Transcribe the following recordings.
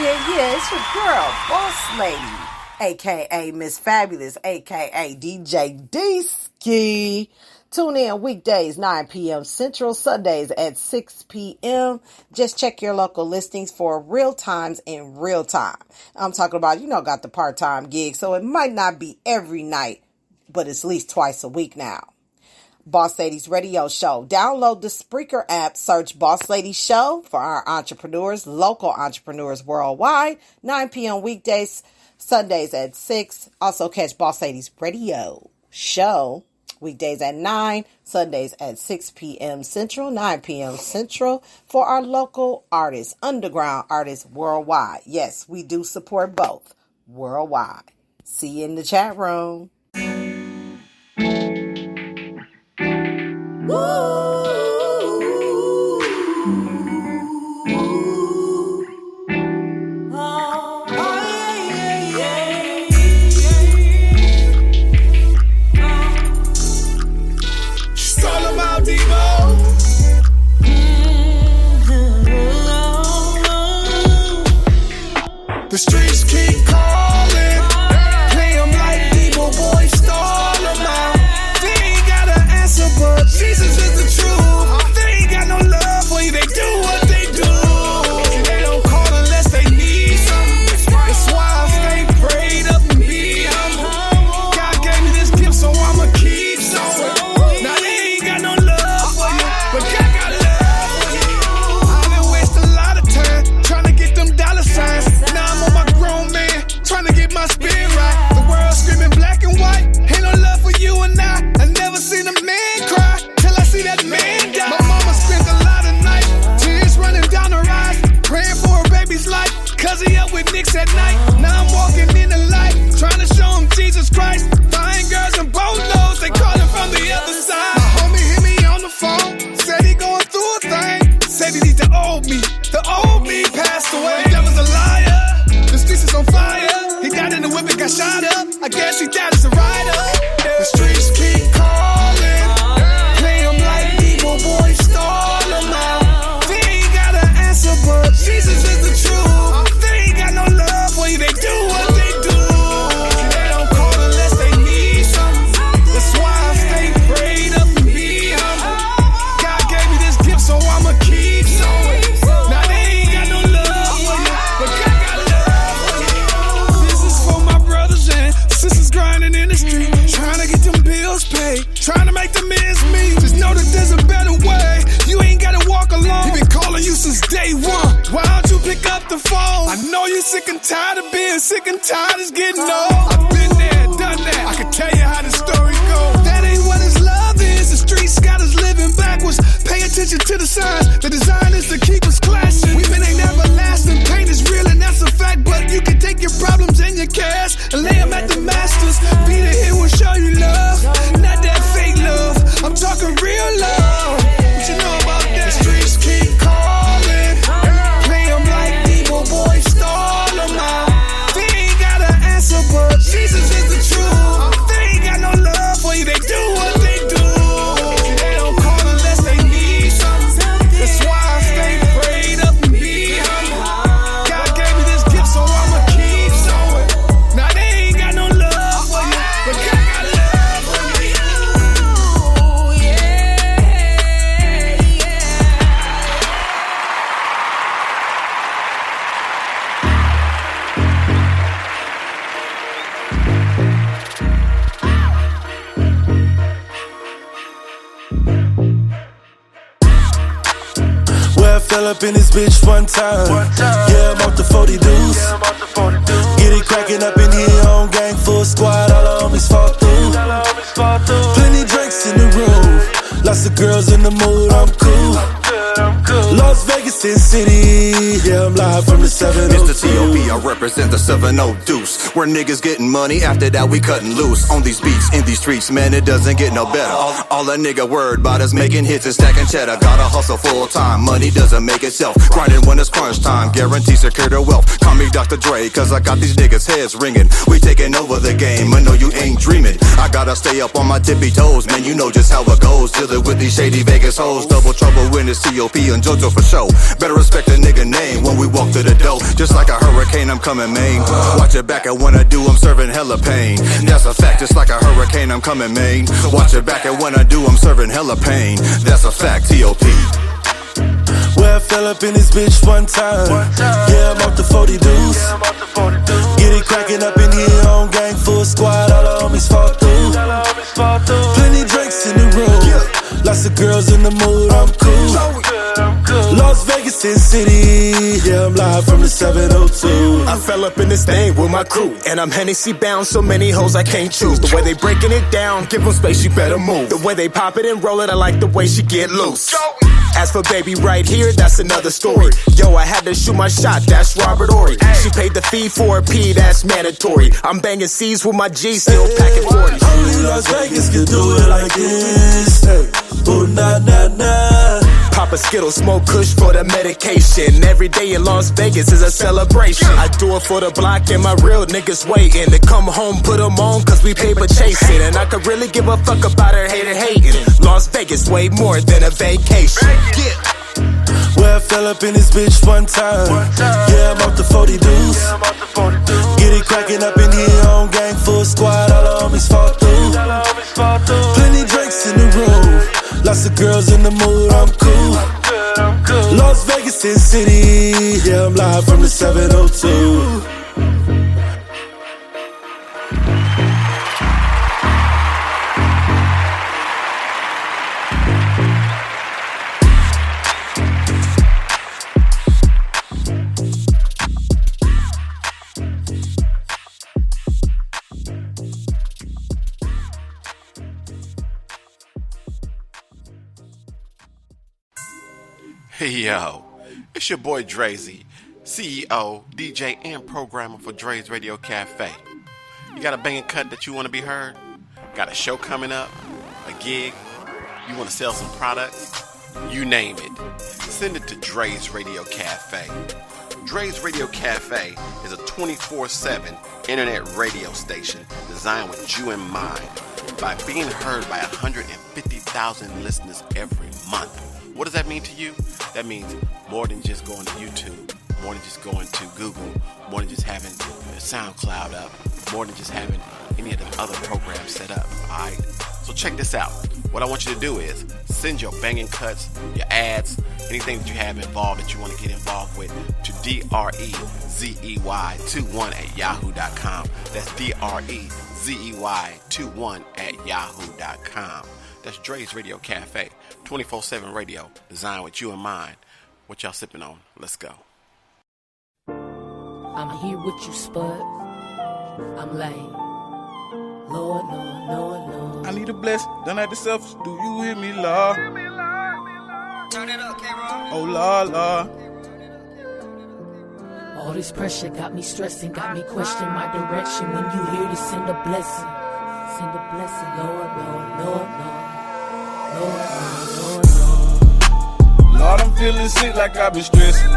Yeah, it's your girl, Boss Lady, aka Miss Fabulous, aka DJ D-Ski. Tune in weekdays 9 p.m. Central, Sundays at 6 p.m. Just check your local listings for real times in real time. I'm talking about, got the part-time gig, so it might not be every night, but it's at least twice a week now. Boss Ladies Radio Show. Download the Spreaker app, search Boss Lady Show for our entrepreneurs, local entrepreneurs worldwide. 9 p.m. weekdays, Sundays at 6. Also catch Boss Ladies Radio Show weekdays at 9, Sundays at 6 p.m. Central, 9 p.m. Central for our local artists, underground artists worldwide. Yes, we do support both worldwide. See you in the chat room. The streets keep calling, play them like Debo, boy, stall them out. They ain't got an answer, but Jesus is the truth. They ain't got no love for you, they do what they do. They don't call unless they need something. That's why I stay prayed up and be humble. God gave me this gift, so I'ma keep sowing. Now they ain't got no love for you, but God got love for you. I've been wasting a lot of time trying to get them dollar signs. Trying to get my spirit right. The world screaming black and white. Ain't no love for you and I never seen a man cry till I see that man die. My mama spent a lot of nights, tears running down her eyes, praying for her baby's life, cause he up with Knicks at night. Now I'm walking in the light, trying to show him Jesus Christ. Fine girls and bolos, they calling from the other side. My homie hit me on the phone, said he going through a thing. Said he need the old me passed away. The devil's a liar, the streets is on fire. He died in the whip and got shot up. I guess he died as a rider. The streets keep calling, play them like Debo, boy, stall them out. They ain't got an answer, but Jesus is the truth. They ain't got no love for you, they do what they do. They don't call unless they need something. That's why I stay prayed up and be humble. God gave me this gift, so I'ma keep sowing. Now they ain't got no love for you, but God got love for you. Sisters grinding in the street, trying to get them bills paid, trying to make them ends meet. Just know that there's a better way. You ain't gotta walk alone. He been calling you since day one. Why don't you pick up the phone? I know you sick and tired of being sick and tired is getting old. I've been there, done that. I can tell you how the story goes. That ain't what his love is. The streets got us living backwards. Pay attention to the signs. The design is to keep us clashing. Women ain't never lasting. Pain is real and that's a fact. But you can take your problems and your cash and lay them at the masters. Be the here will show you love, not that fake love. I'm talking real love. What you know about that? The streets keep calling, play them like Debo, boy, stall them out. They ain't got an answer, but Jesus is the truth. They ain't got no love for you, they do what they do. They don't call unless they need something. That's why I stay prayed up and be humble. God gave me this gift, so I'ma keep sowing. Now they ain't got no love for you, but God got love for you. Well, I fell up in this bitch one time. Yeah, I'm off the 40 deuce. Get it cracking up in here on gang, full squad. All the homies fall through. Plenty drinks in the room. Lots of girls in the mood, I'm cool. Las Vegas, Sin City. Yeah, I'm live from the 702. Mr. T.O.P. I represent the 7-0 Deuce, where niggas getting money, after that we cutting loose. On these beats, in these streets, man, it doesn't get no better. All a nigga worried about is making hits and stacking cheddar. Gotta hustle full time, money doesn't make itself. Grinding when it's crunch time, guarantee secure their wealth. Call me Dr. Dre, cause I got these niggas heads ringing. We taking over the game, I know you ain't dreaming. I gotta stay up on my tippy toes, man, you know just how it goes. Dealing with these shady Vegas hoes, double trouble when it's COP and JoJo for show. Better respect a nigga name when we walk to the door. Just like a hurricane, I'm coming, man. Watch it back, and when I do, I'm serving hella pain. That's a fact, just like a hurricane, I'm coming, man. Watch it back, and when I do, I'm serving hella pain. That's a fact, T.O.P. Well, I fell up in this bitch one time. Yeah, I'm off the 40 dudes. Get it cracking up in here on gang, full squad, all the homies fall through. Plenty drinks in the room, lots of girls in the mood, I'm cool. Las Vegas, Sin City, yeah, I'm live from the 702. I fell up in this thing with my crew, and I'm Hennessy bound, so many hoes I can't choose. The way they breaking it down, give them space, you better move. The way they pop it and roll it, I like the way she get loose. As for baby right here, that's another story. Yo, I had to shoot my shot, that's Robert Ory. She paid the fee for a P, that's mandatory. I'm banging C's with my G, still packing 40s. Only Las Vegas can do it like this. Oh, nah, nah, nah. Pop a Skittle, smoke kush for the medication. Every day in Las Vegas is a celebration. I do it for the block and my real niggas waiting to come home, put them on, cause we paper chasing. And I could really give a fuck about her hater hating. Las Vegas way more than a vacation. Yeah. Well, I fell up in this bitch one time. Yeah, I'm off the 40 dudes. Get it cracking up in here on gang, full squad, all the homies fall through. Plenty drinks in the room, lots of girls in the mood, I'm cool. Las Vegas, Sin City, yeah, I'm live from the 702. Hey yo, it's your boy Drazy, CEO, DJ, and programmer for Dre's Radio Cafe. You got a banging cut that you want to be heard? Got a show coming up? A gig? You want to sell some products? You name it. Send it to Dre's Radio Cafe. Dre's Radio Cafe is a 24/7 internet radio station designed with you in mind. By being heard by 150,000 listeners every month. What does that mean to you? That means more than just going to YouTube, more than just going to Google, more than just having SoundCloud up, more than just having any of the other programs set up, alright? So check this out. What I want you to do is send your banging cuts, your ads, anything that you have involved that you want to get involved with to DREZEY21@yahoo.com. That's DREZEY21@yahoo.com. That's Dre's Radio Cafe, 24/7 radio, designed with you in mind. What y'all sipping on? Let's go. I'm here with you, Spud. I'm lame. Lord, Lord, Lord, Lord. I need a blessing, done at the selfish. Do you hear me, Lord? Turn it up, K-Roll. Oh, Lord, Lord. All this pressure got me stressing, got me questioning my direction. When you hear this, send a blessing. Send a blessing, Lord, Lord, Lord, Lord. Lord, Lord, Lord, Lord. Lord, I'm feeling sick like I've been stressing.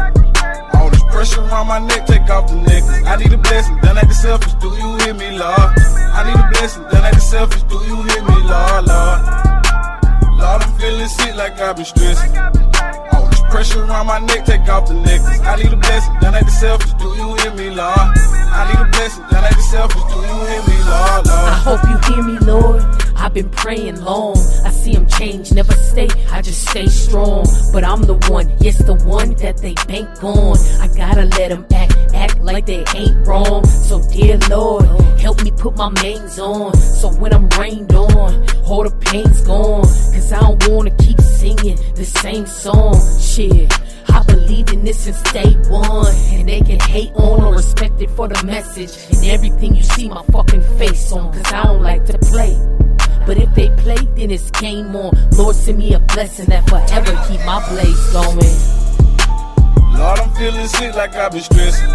All this pressure around my neck, take off the necklace. I need a blessing, done at the selfish. Do you hear me, Lord? I need a blessing, done at the selfish. Do you hear me, Lord, Lord? Lord, I'm feeling sick like I've been stressing. All this pressure around my neck, take off the necklace. I need a blessing, done at the selfish. Do you hear me, Lord? I need a blessing, done at the selfish. Do you hear me, Lord, Lord? I hope you hear me, Lord. I've been praying long. I see him change, never stay. I just stay strong. But I'm the one, yes, the one that they bank on. I gotta let them act like they ain't wrong. So dear Lord, help me put my mains on. So when I'm rained on, all the pain's gone. Cause I don't wanna keep singing the same song. Shit, I believe in this since day one. And they can hate on or respect it for the message. And everything you see my fucking face on. Cause I don't like to play. But if they play, then it's game on. Lord, send me a blessing that forever keep my blaze going. Lord, I'm feeling sick like I've been stressing.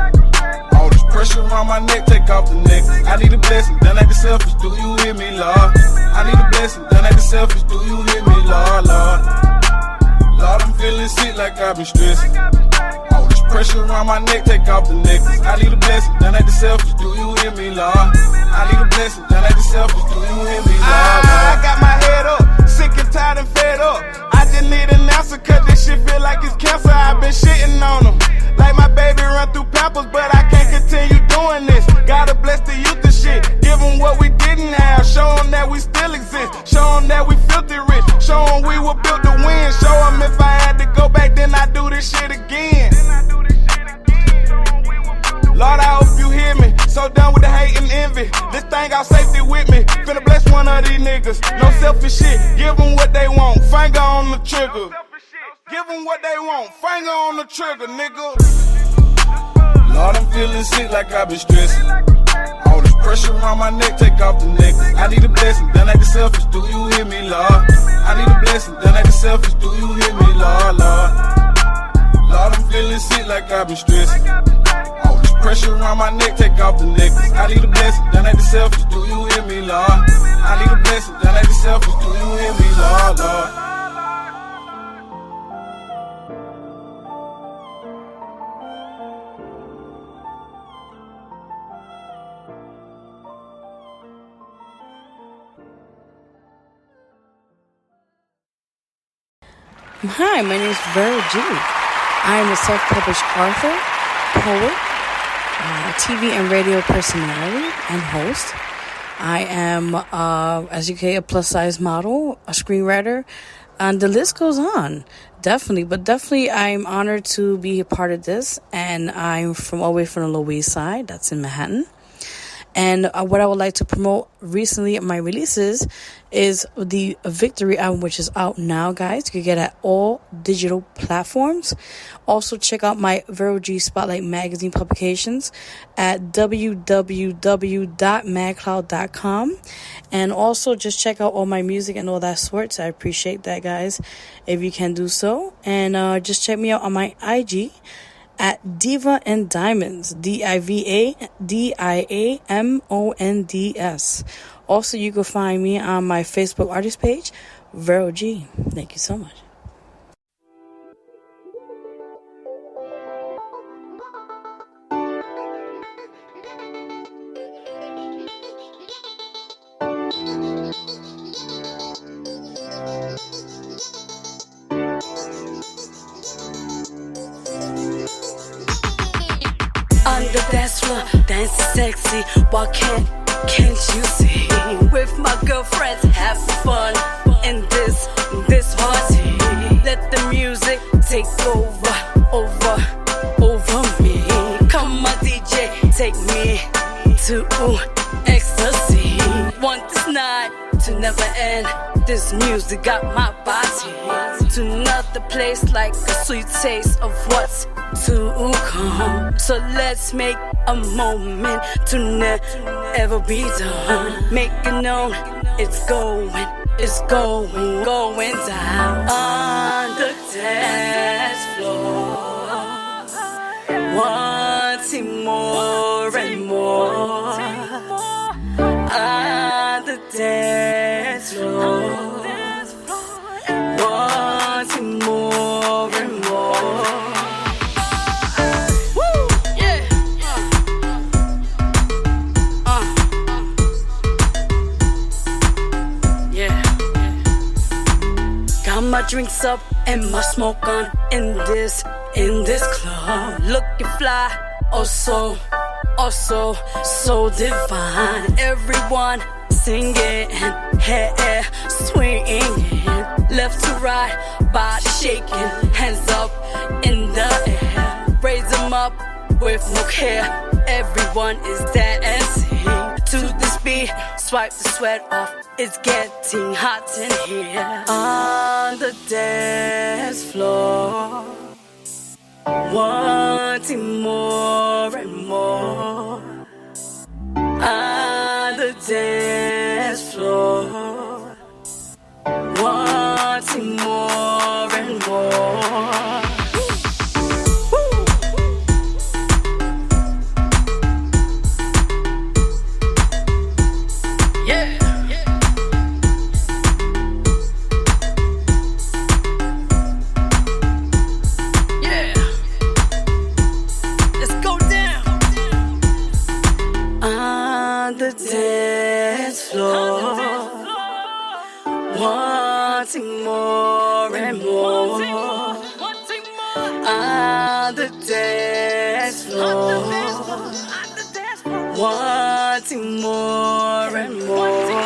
All this pressure around my neck, take off the necklace. I need a blessing, done like the selfish, do you hear me, Lord? I need a blessing, done like the selfish, do you hear me, Lord, Lord? Lord, I'm feeling sick like I've been stressed. All this pressure around my neck, take off the necklace. I need a blessing, done like the selfish, do you hear me, Lord? I need a blessing, done like the selfish, do you hear me, Lord? I got my head up, sick and tired and fed up. I just need an answer, cause this shit feel like it's cancer. I've been shitting on them, like my baby run through Pampers, but I can't continue doing this. Gotta bless the youth and shit, give them what we didn't have. Show them that we still exist, show them that we filthy rich, show them we were built to win. Show them if I had to go back, then I do this shit again. Lord, I hope you hear me. So done with the hate and envy. This thing got safety with me. Finna bless one of these niggas. No selfish shit. Give them what they want. Finger on the trigger. Give them what they want. Finger on the trigger, nigga. Lord, I'm feeling sick like I've been stressing. All this pressure around my neck, take off the necklace. I need a blessing, done like the selfish. Do you hear me, Lord? I need a blessing, done like the selfish. Do you hear me, Lord, Lord? Lord, I'm feeling sick like I've been stressing. All this pressure around my neck, take off the necklace. I need a blessing, done like the selfish. Do you hear me, Lord? I need a blessing, done like the selfish. Do you hear me, Lord, Lord? Hi, my name is Vero G. I am a self-published author, poet, TV and radio personality, and host. I am, as you can, a plus-size model, a screenwriter, and the list goes on. Definitely, I'm honored to be a part of this, and I'm from all the way from the Lower East Side. That's in Manhattan. And what I would like to promote recently at my releases is the Victory album, which is out now, guys. You can get it at all digital platforms. Also, check out my Vero G Spotlight magazine publications at www.magcloud.com. And also, just check out all my music and all that sorts. I appreciate that, guys, if you can do so. And just check me out on my IG at Diva and Diamonds, DIVADIAMONDS. Also, you can find me on my Facebook artist page, Vero G. Thank you so much. On the dance floor, dancing sexy. Why can't you see? With my girlfriends, having fun in this party. Let the music take over me. Come on, DJ, take me to ecstasy. Want this night to never end. This music got my body to another place, like a sweet taste of what's to come. So let's make a moment to never be done. Make it known, it's going down on the dance floor. Wanting more and more on the dance floor. Wanting more and more. My drinks up and my smoke on in this club. Looking fly, oh so divine. Everyone singing, hair swinging, left to right, body shaking, hands up in the air. Raise them up with no care. Everyone is dancing to this beat. Swipe the sweat off. It's getting hot in here. On the dance floor, wanting more and more. On the dance floor, wanting more and more. the dance floor, wanting more and more. On the dance floor, wanting more and more.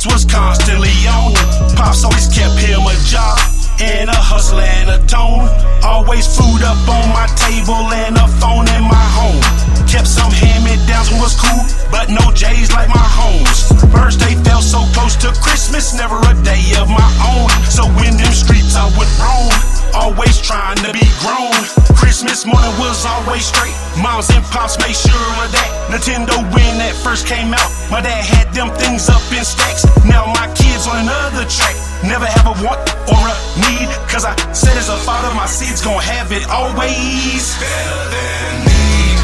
Was constantly on. Pops always kept him a job and a hustle and a tone. Always food up on my table and a phone in my home. Kept some hand-me-downs and was cool, but no J's like my homes. Birthday felt so close to Christmas, never a day of my own. So in them streets I would roam, always trying to be grown. Christmas morning was always straight. Moms and pops made sure of that. Nintendo when that first came out, my dad had them things up in stacks. Now my kids on another track. Never have a want or a need, cause I said as a father my seeds gon' have it always. Better than me,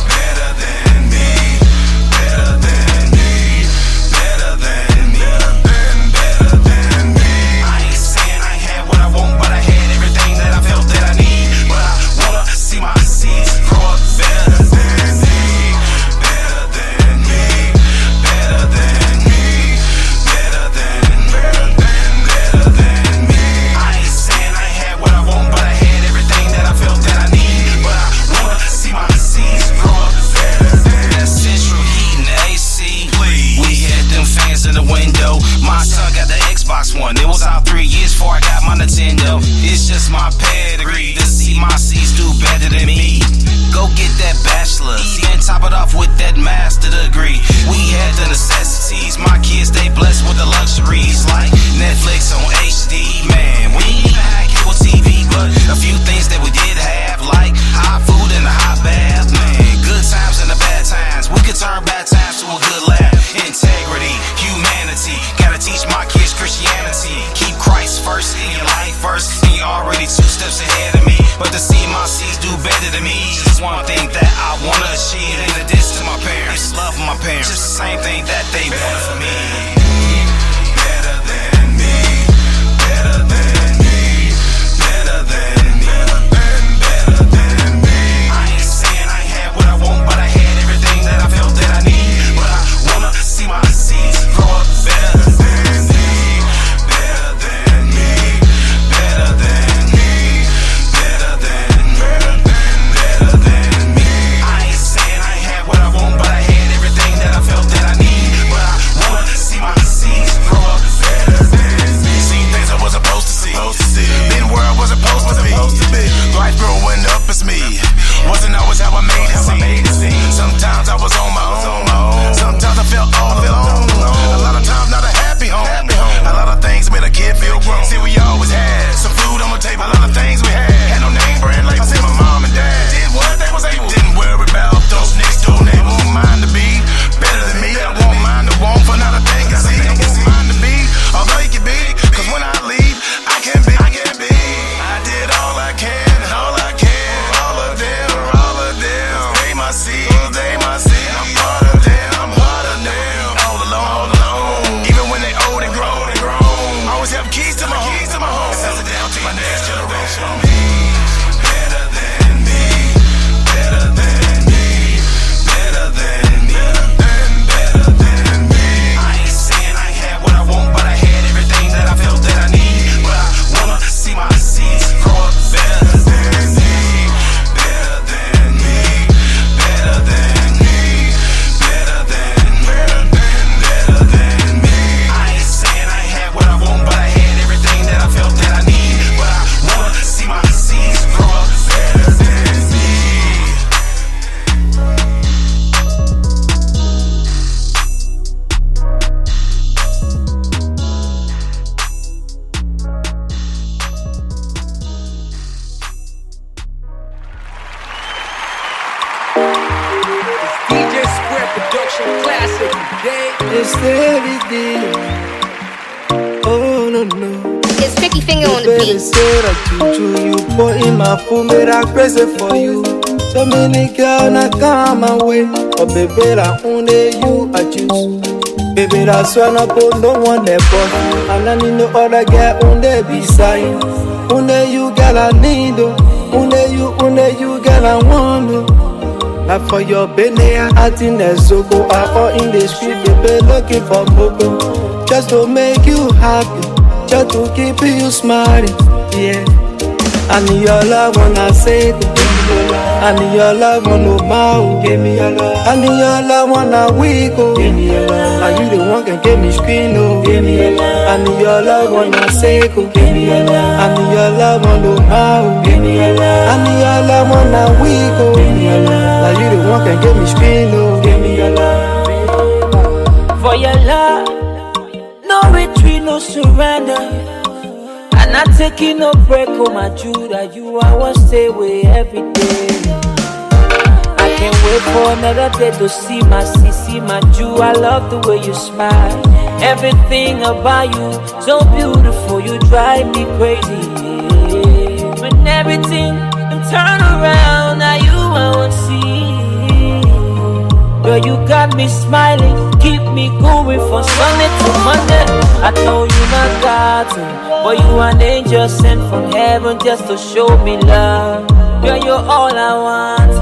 better than me, better than me, better than me, better than me. I ain't saying I had what I want, but I had everything that I felt that I need. But I wanna see my seeds grow up better than me, better than me, better than me, better than me. I ain't saying I had what I want, but I had everything that I felt that I need. But I wanna see my seeds grow up better than that central heat and AC. Please. We had them fans in the window. My son got the Xbox One. It was out 3 years before I got my Nintendo. It's just my pedigree to see my seeds do better than me. Go get that bachelor's, even top it off with that master degree. We had the necessities, my kids they blessed with the luxuries like Netflix on HD. Man, we ain't even had cable TV, but a few things that we did have, like hot food and a hot bath. Man, good times and the bad times, we could turn bad times to a good laugh. Integrity, humanity, gotta teach my kids Christianity. Keep Christ first in your life first, and you're already 2 steps ahead of me. But to see my seeds do better than me, just one thing that I wanna achieve. In addition to my parents, love my parents, just the same thing that they wanted for me. Better than me, better than me, better than me, better than me. I ain't saying I had what I want, but I had everything that I felt that I need. But I wanna see my seeds grow up better than me, better than me, better than me, better than me. I ain't saying I had what I want, but I had everything that I felt that I need. But I wanna see my It's everything. Oh no no. It's Sticky Finger on the Baby beat. say that juju you put in my food, made I crazy for you. So many girls not come my way, but baby that only you I choose. Baby that's why I put no one there but you. And I need no other girl on there beside you. Only you girl I need oh. Only you girl I want oh. Like for your baby, I think there's Zoko. I all in the street, baby, looking for Boko. Just to make you happy, just to keep you smiling, yeah. I need your love when I say go. I need your love when no mouth. Give me your love. I need your love when I weak, oh. Give me your love. Are you the one can get me screen, oh? Give me your love. I need your love when I say go. Give me your love. I need your love when no mouth. Give me your love. I need your love when I weak, oh. Give me your love. Are you the one can get me screen, oh? Give me your love. For your love, no retreat, no surrender. I'm not taking no break on my Judah. You I want stay away every day. I can't wait for another day to see my CC, my Jew. I love the way you smile. Everything about you so beautiful. You drive me crazy. When everything turn around, now you I want see. Girl, you got me smiling, keep me going from Sunday to Monday. I know you not God, but you an angel sent from heaven just to show me love. Girl, you're all I want.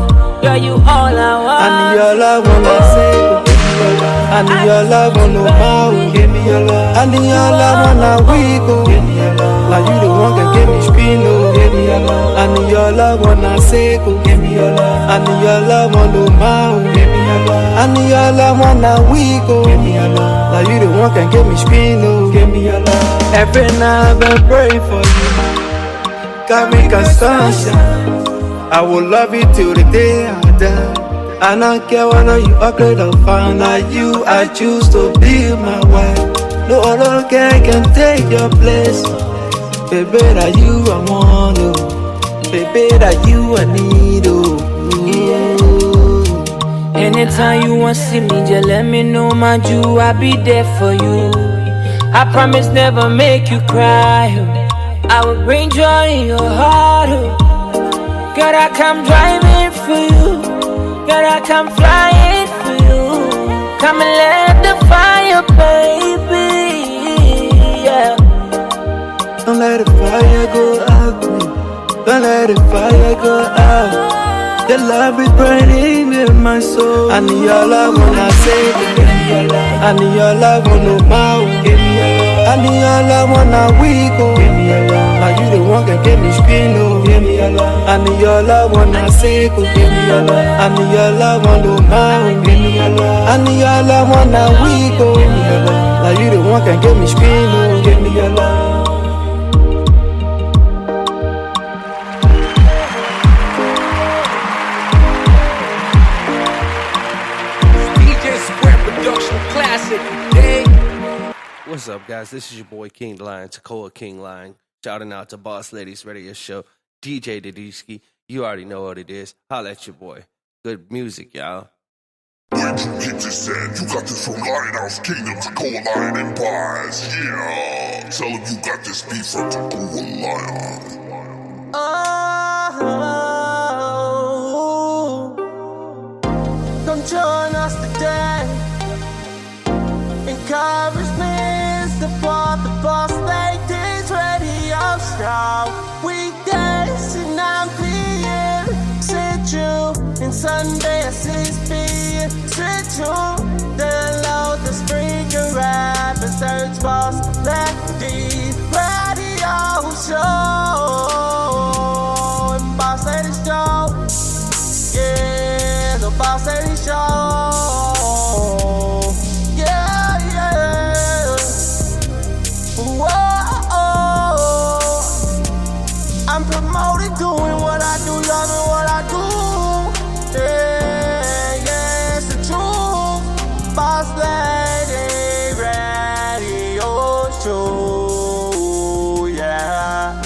Girl, you all I want. I need your love when I say go. I need your love when no mouth. Give me your love. I need your love when I weak, oh. Give me your love. Now you the one can get me screen, oh. Give me your love. I need your love when I say go. Give me your love. I need your love when no mouth. Give me your love. I need your love when I weak, oh. Give me your love. Now you the one can get me screen, oh. Give me your love. Every night I've been praying for you. God make a sunshine. I will love you till the day I die. I don't care whether you ugly or fine. Like you, I choose to be my wife. No other guy can take your place. Baby, that you I want, oh. Baby, that you I need, oh. Anytime you want to see me, just let me know, my Jew. I'll be there for you. I promise never make you cry, oh. I will bring joy in your heart, oh. Girl, I come driving for you. Girl, I come flying for you. Come and let the fire, baby, yeah. Don't let the fire go out. Don't let the fire go out. The love is burning in my soul. I need your love when I say it. I need your love when no mouth. I need your love when I weak, oh. Now you the one can get me screen, oh. I need your love when I say go. I need your love when no mouth. I need your love when I weak, oh. Now you the one can get me screen, oh. Give me your love. What's up, guys? This is your boy King Lion, Takoa King Lion. Shouting out to Boss Ladies Radio Show, DJ Didisky. You already know what it is. Holla at your boy. Good music, y'all. Where'd you get this at? You got this from Lionhouse Kingdom, Takoa Lion Empires. Yeah. Tell him you got this beef from Takoa Lion. Come join us today. Encouragement, support the Boss Ladies Radio Show. Weekdays at 9 p.m. Central and Sunday at 6 p.m. Central. Download the Spreaker app and search Boss Ladies Radio Show. And Boss Ladies Show. Yeah, the Boss Ladies Show. I'm promoting doing what I do, loving what I do. Yeah, yeah, it's the truth. Boss Lady Radio Show, yeah.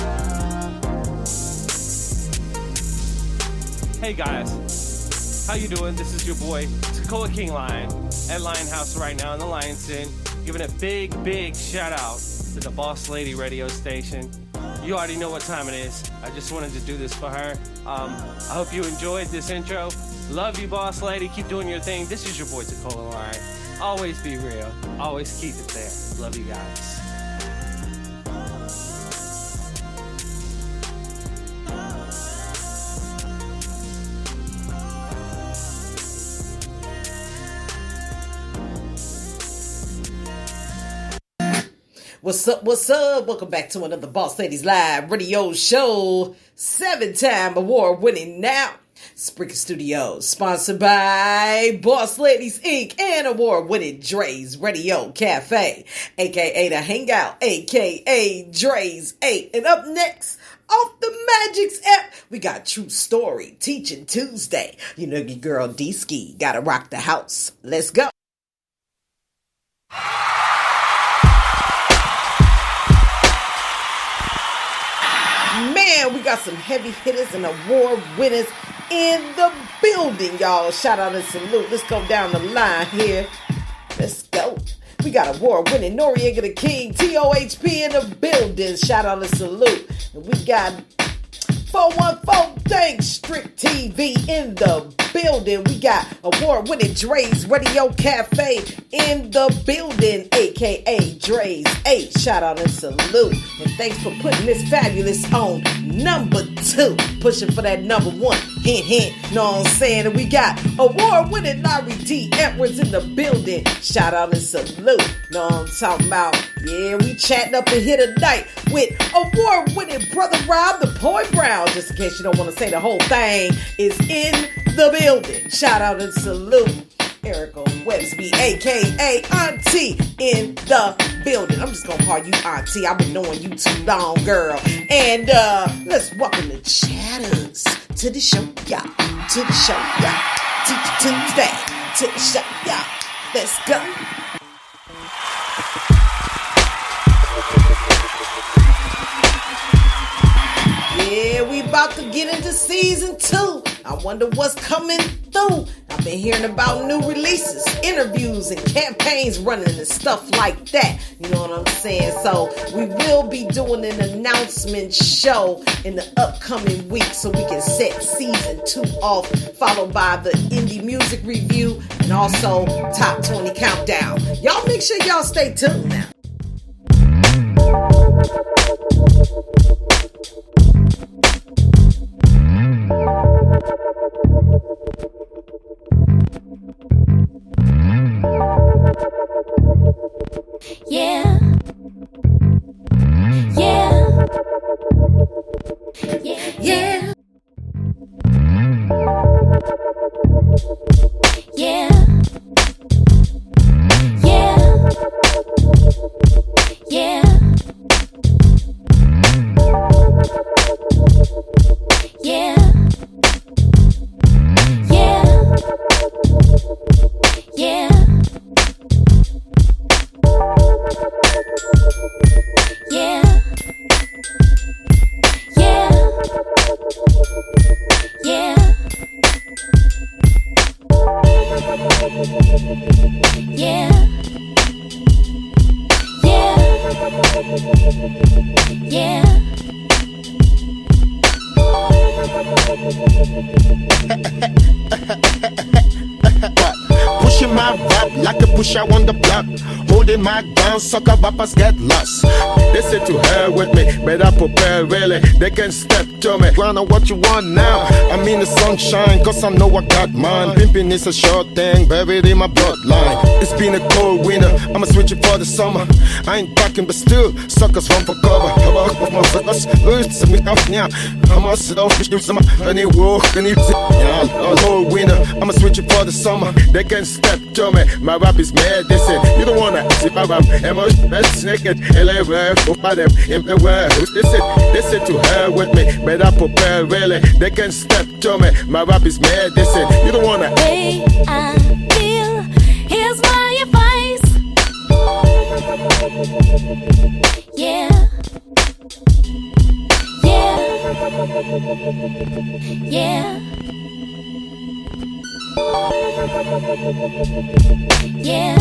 Hey guys, How you doing? This is your boy, Takoa King Lion, at Lion House right now in the Lion's Den, giving a big shout out to the Boss Lady radio station. You already know what time it is. I just wanted to do this for her. I hope you enjoyed this intro. Love you, Boss Lady. Keep doing your thing. This is your boy, Takoa Lion. Always be real. Always keep it there. Love you guys. What's up? What's up? Welcome back to another Boss Ladies Live radio show. 7-time award-winning now. Spreaker Studios, sponsored by Boss Ladies Inc. and award-winning Dre's Radio Cafe, a.k.a. The Hangout, a.k.a. Dre's 8. And up next, off the Magix app, we got True Story, Teaching Tuesday. You know your girl D-Ski, gotta rock the house. Let's go. Man, we got some heavy hitters and award winners in the building, y'all. Shout out and salute. Let's go down the line here. Let's go. We got award-winning Noriega the King, TOHP in the building. Shout out and salute. And we got 414 Thanks Strict TV in the building. We got award-winning Dre's Radio Cafe in the building, aka Dre's 8. Shout out and salute. And thanks for putting this fabulous on number 2. Pushing for that number 1. Hint, hint. Know what I'm saying? And we got award-winning Larry D. Edwards in the building. Shout out and salute. Know what I'm talking about? Yeah, we chatting up in here tonight with award-winning Brother Rob, the Poet Brown. Just in case you don't want to say the whole thing, is in the building. Shout out and salute. Erica Websby, a.k.a. Auntie, in the building. I'm just going to call you Auntie. I've been knowing you too long, girl. And let's welcome the chatters to the show, y'all. To the show, y'all. Teacher Tuesday. To the show, y'all. Let's go. Yeah, we about to get into season 2. I wonder what's coming through. I've been hearing about new releases, interviews, and campaigns running and stuff like that. You know what I'm saying? So we will be doing an announcement show in the upcoming week so we can set season 2 off, followed by the indie music review and also top 20 countdown. Y'all make sure y'all stay tuned now. Yeah. Yeah. Yeah. Yeah. Yeah. Yeah. Yeah. Yeah. Yeah. Yeah. Yeah. Yeah. Yeah. Pushing my rap like a pusher on the block. Holding my gun, sucker rappers get lost. They say to hell with me, better prepare really. They can step to me, find out what you want now. I'm in the sunshine, cause I know I got mine. Pimping is a short thing, buried in my bloodline. It's been a cold winter, I'ma switch it for the summer. I ain't packing, but still, suckers run for cover. How about my suckers? Lose me off now. I'ma sit off, fish, some honey walk, and it's cold winter, I'ma switch it for the summer. They can step to me, my rap is mad. They say, you don't wanna see my rap. Emotion, that's naked, LA rap, go by them, in the world. They said to hell with me, better prepare really. They can step to me, my rap is mad. They said, you don't wanna. Way I feel, here's my advice. Yeah. Yeah. Yeah. Yeah.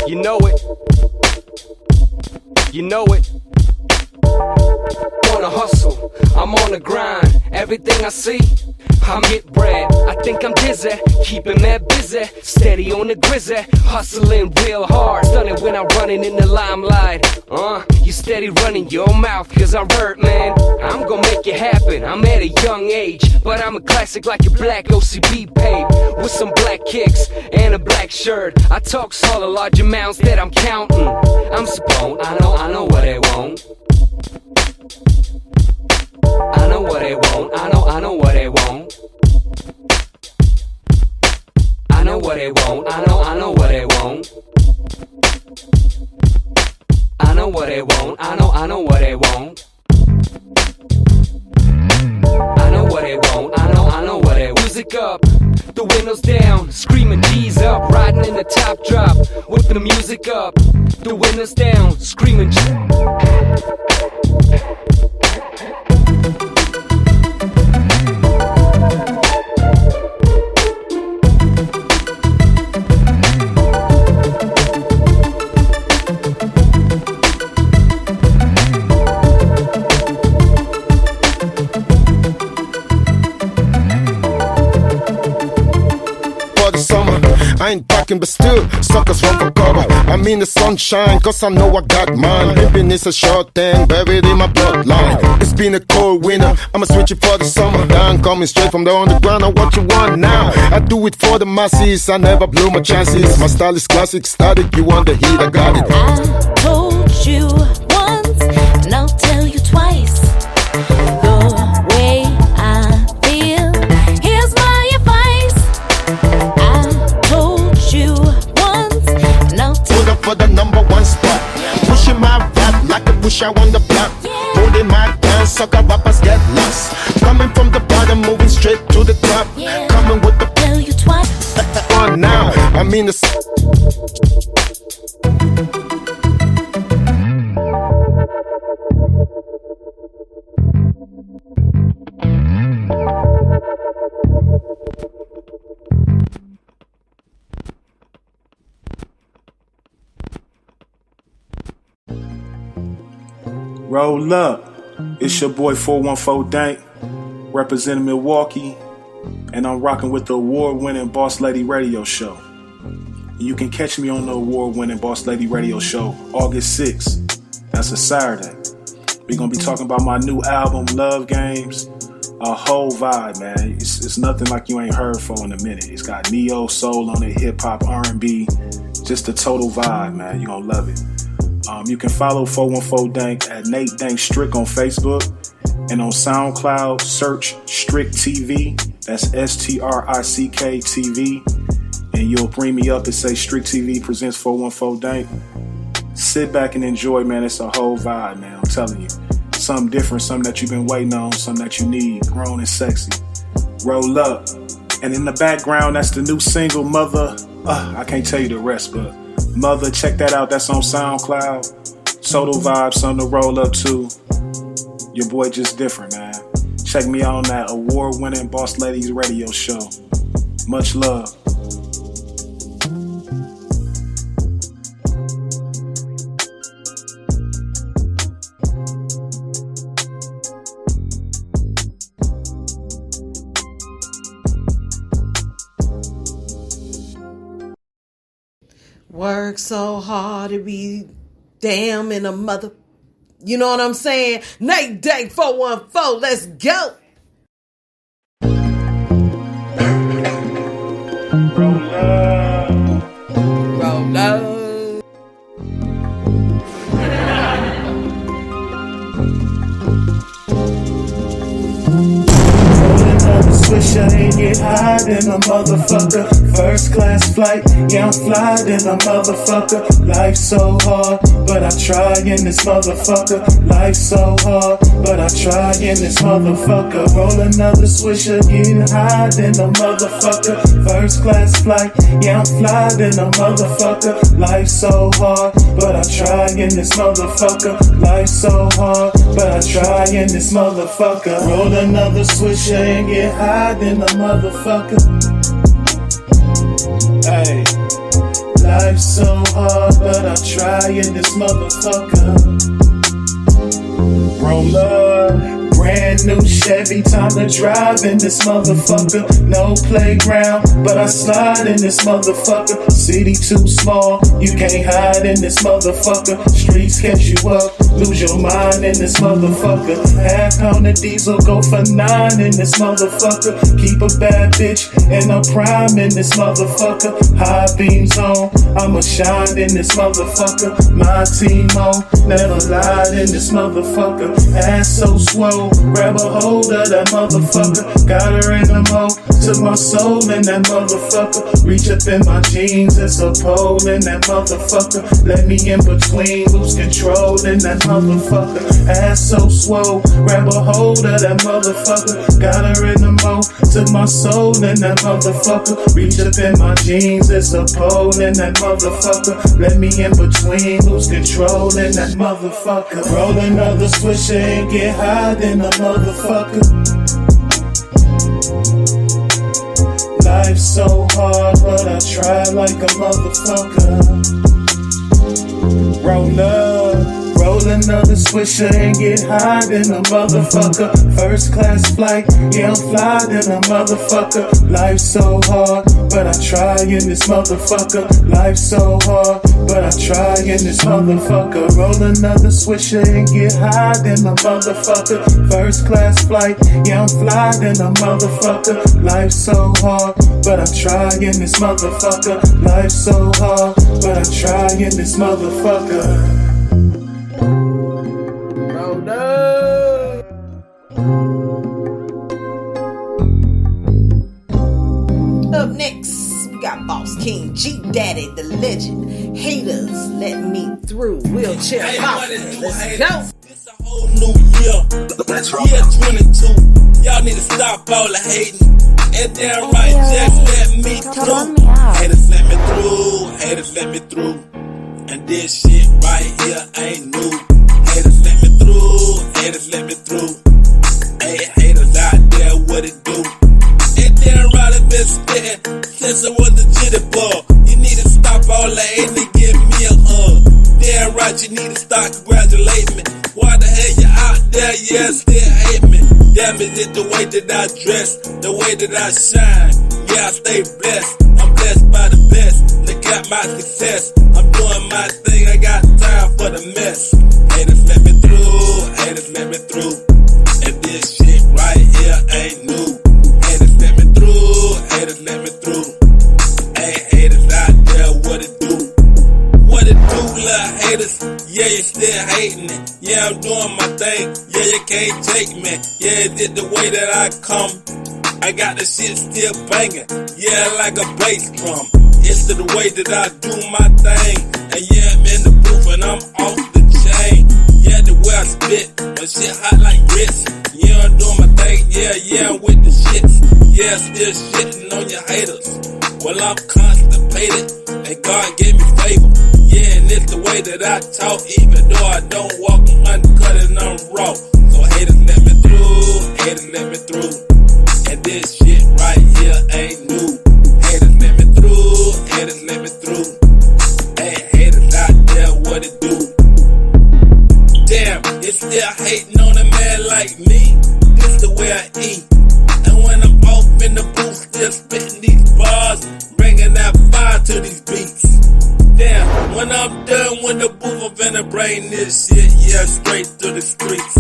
You know it. You know it. On a hustle, I'm on the grind. Everything I see, I'm get bread. I think I'm dizzy, keeping that busy. Steady on the grizzy, hustling real hard. Stunning when I'm running in the limelight. You steady running your mouth, cause I'm hurt, man. I'm gonna make it happen, I'm at a young age. But I'm a classic like your black OCB pape. With some black kicks and a black shirt. I talk solid large amounts that I'm counting. I'm supposed, I know what they want. I know what they want, I know what they want. I know what they want, I know what they want. I know what they want, I know what they want. I know what they want, I know what they want. Music up, the windows down, screaming G's up, riding in the top drop, whipping the music up, the windows down, screaming I ain't packing, but still, suckers run for cover. I'm in the sunshine, cause I know I got mine. Pimping is a short thing, buried in my bloodline. It's been a cold winter, I'ma switch it for the summer. Down coming straight from the underground, I what you want now. I do it for the masses, I never blew my chances. My style is classic, static, you want the heat, I got it. I told you once, and I'll tell you twice. The way I feel, here's my advice. I told you once, and I'll tell you. Put up for the #1 spot. Pushing my rap like a pusher on the block. Holding my down, sucker rappers get lost. Coming from the bottom, moving straight to the top. Coming with the tell you twice. On now, I mean the. Roll up. It's your boy 414 Dank, representing Milwaukee, and I'm rocking with the award-winning Boss Lady Radio Show. You can catch me on the award-winning Boss Lady Radio Show August 6th. That's a Saturday. We're going to be talking about my new album, Love Games. A whole vibe, man. It's nothing like you ain't heard for in a minute. It's got neo, soul on it, hip-hop, R&B. Just a total vibe, man. You're going to love it. You can follow 414 Dank at Nate Dank Strick on Facebook. And on SoundCloud, search Strick TV. That's STRICK TV. And you'll bring me up and say Strick TV presents 414 Dank. Sit back and enjoy, man. It's a whole vibe, man. I'm telling you. Something different, something that you've been waiting on, something that you need. Grown and sexy. Roll Up. And in the background, that's the new single, Mother. I can't tell you the rest, but Mother, check that out. That's on SoundCloud. Total Vibes on the Roll Up too. Your boy just different, man. Check me out on that award-winning Boss Ladies radio show. Much love. Work so hard to be damn in a mother. You know what I'm saying? Nate Day 414, let's go. Roll up. Roll up. Swisher ain't get high than a motherfucker. First class flight, yeah, I'm fly than a motherfucker. Life's so hard, but I try in this motherfucker. Life's so hard, but I try in this motherfucker. Roll another swisher, getting high than a motherfucker. First class flight, yeah, I'm fly than a motherfucker. Life's so hard, but I try in this motherfucker. Life's so hard, but I try in this motherfucker. Roll another swisher and get high than a motherfucker. Hey, life's so hard, but I try in this motherfucker. Roll up. Brand new Chevy, time to drive in this motherfucker. No playground, but I slide in this motherfucker. City too small, you can't hide in this motherfucker. Streets catch you up, lose your mind in this motherfucker. Half pound of diesel, go for 9 in this motherfucker. Keep a bad bitch and a prime in this motherfucker. High beams on, I'ma shine in this motherfucker. My team on, never lied in this motherfucker. Ass so swole, grab a hold of that motherfucker. Got her in the mo, took my soul in that motherfucker. Reach up in my jeans, it's a pole in that motherfucker. Let me in between, lose control in that motherfucker. Ass so swole, grab a hold of that motherfucker. Got her in the mo, took my soul in that motherfucker. Reach up in my jeans, it's a pole in that motherfucker. Let me in between, lose control in that motherfucker. Roll another swisher and get high than a motherfucker. Life's so hard, but I try like a motherfucker. Roll up. Roll another swisher and get high than a motherfucker. First class flight, yeah, I'm fly than a motherfucker. Life's so hard, but I try in this motherfucker. Life's so hard, but I try in this motherfucker. Roll another swisher and get high than a motherfucker. First class flight, yeah, I'm fly than a motherfucker. Life's so hard, but I try in this motherfucker. Life's so hard, but I try in this motherfucker. Up next, we got Boss King, G Daddy, the legend. Haters, let me through. Wheelchair Mafia. Let's go. It's a whole new year. Year 22. Y'all need to stop all the hating. And damn right, just let me through. Haters, let me through. Haters, let me through. And this shit right here ain't new. Haters, let me through. Haters, let me through. Hey, haters out there, what it do? And damn right, I've been spitting since I was a jitterbug. You need to stop all the hating and give me a hug. Damn right, you need to start congratulating me. Why the hell you out there, yeah, still hate me? Damn, is it the way that I dress, the way that I shine? Yeah, I stay blessed, I'm blessed by the best. Look at my success, I'm doing my thing, I got time for the mess. Haters, let me through, haters, let me through. And this shit right here ain't new. Haters, let me through, haters, let me through. Hey, haters out there, what it do? What it do, little haters? Yeah, you still hating it. Yeah, I'm doing my thing. Yeah, you can't take me. Yeah, is it the way that I come? I got the shit still banging. Yeah, like a bass drum. It's the way that I do my thing. And yeah, I'm in the booth and I'm off the chain. Yeah, the way I spit, my shit hot like grits. Yeah, I'm doing my thing. Yeah, I'm with the shits. Yeah, still shitting on your haters. Well, I'm constipated, and God gave me favor. Yeah, and it's the way that I talk, even though I don't walk uncut and I'm raw. So haters let me through, haters let me through. And this shit right here ain't new. Haters let me through, haters let me through. Hey, haters out there, what it do? Damn, you still hating on a man like me? This the way I eat. And when I'm off in the booth, still spitting these bars, bringing that fire to these beats. Damn, when I'm done with the booth, I'm finna bring this shit, yeah, straight to the streets.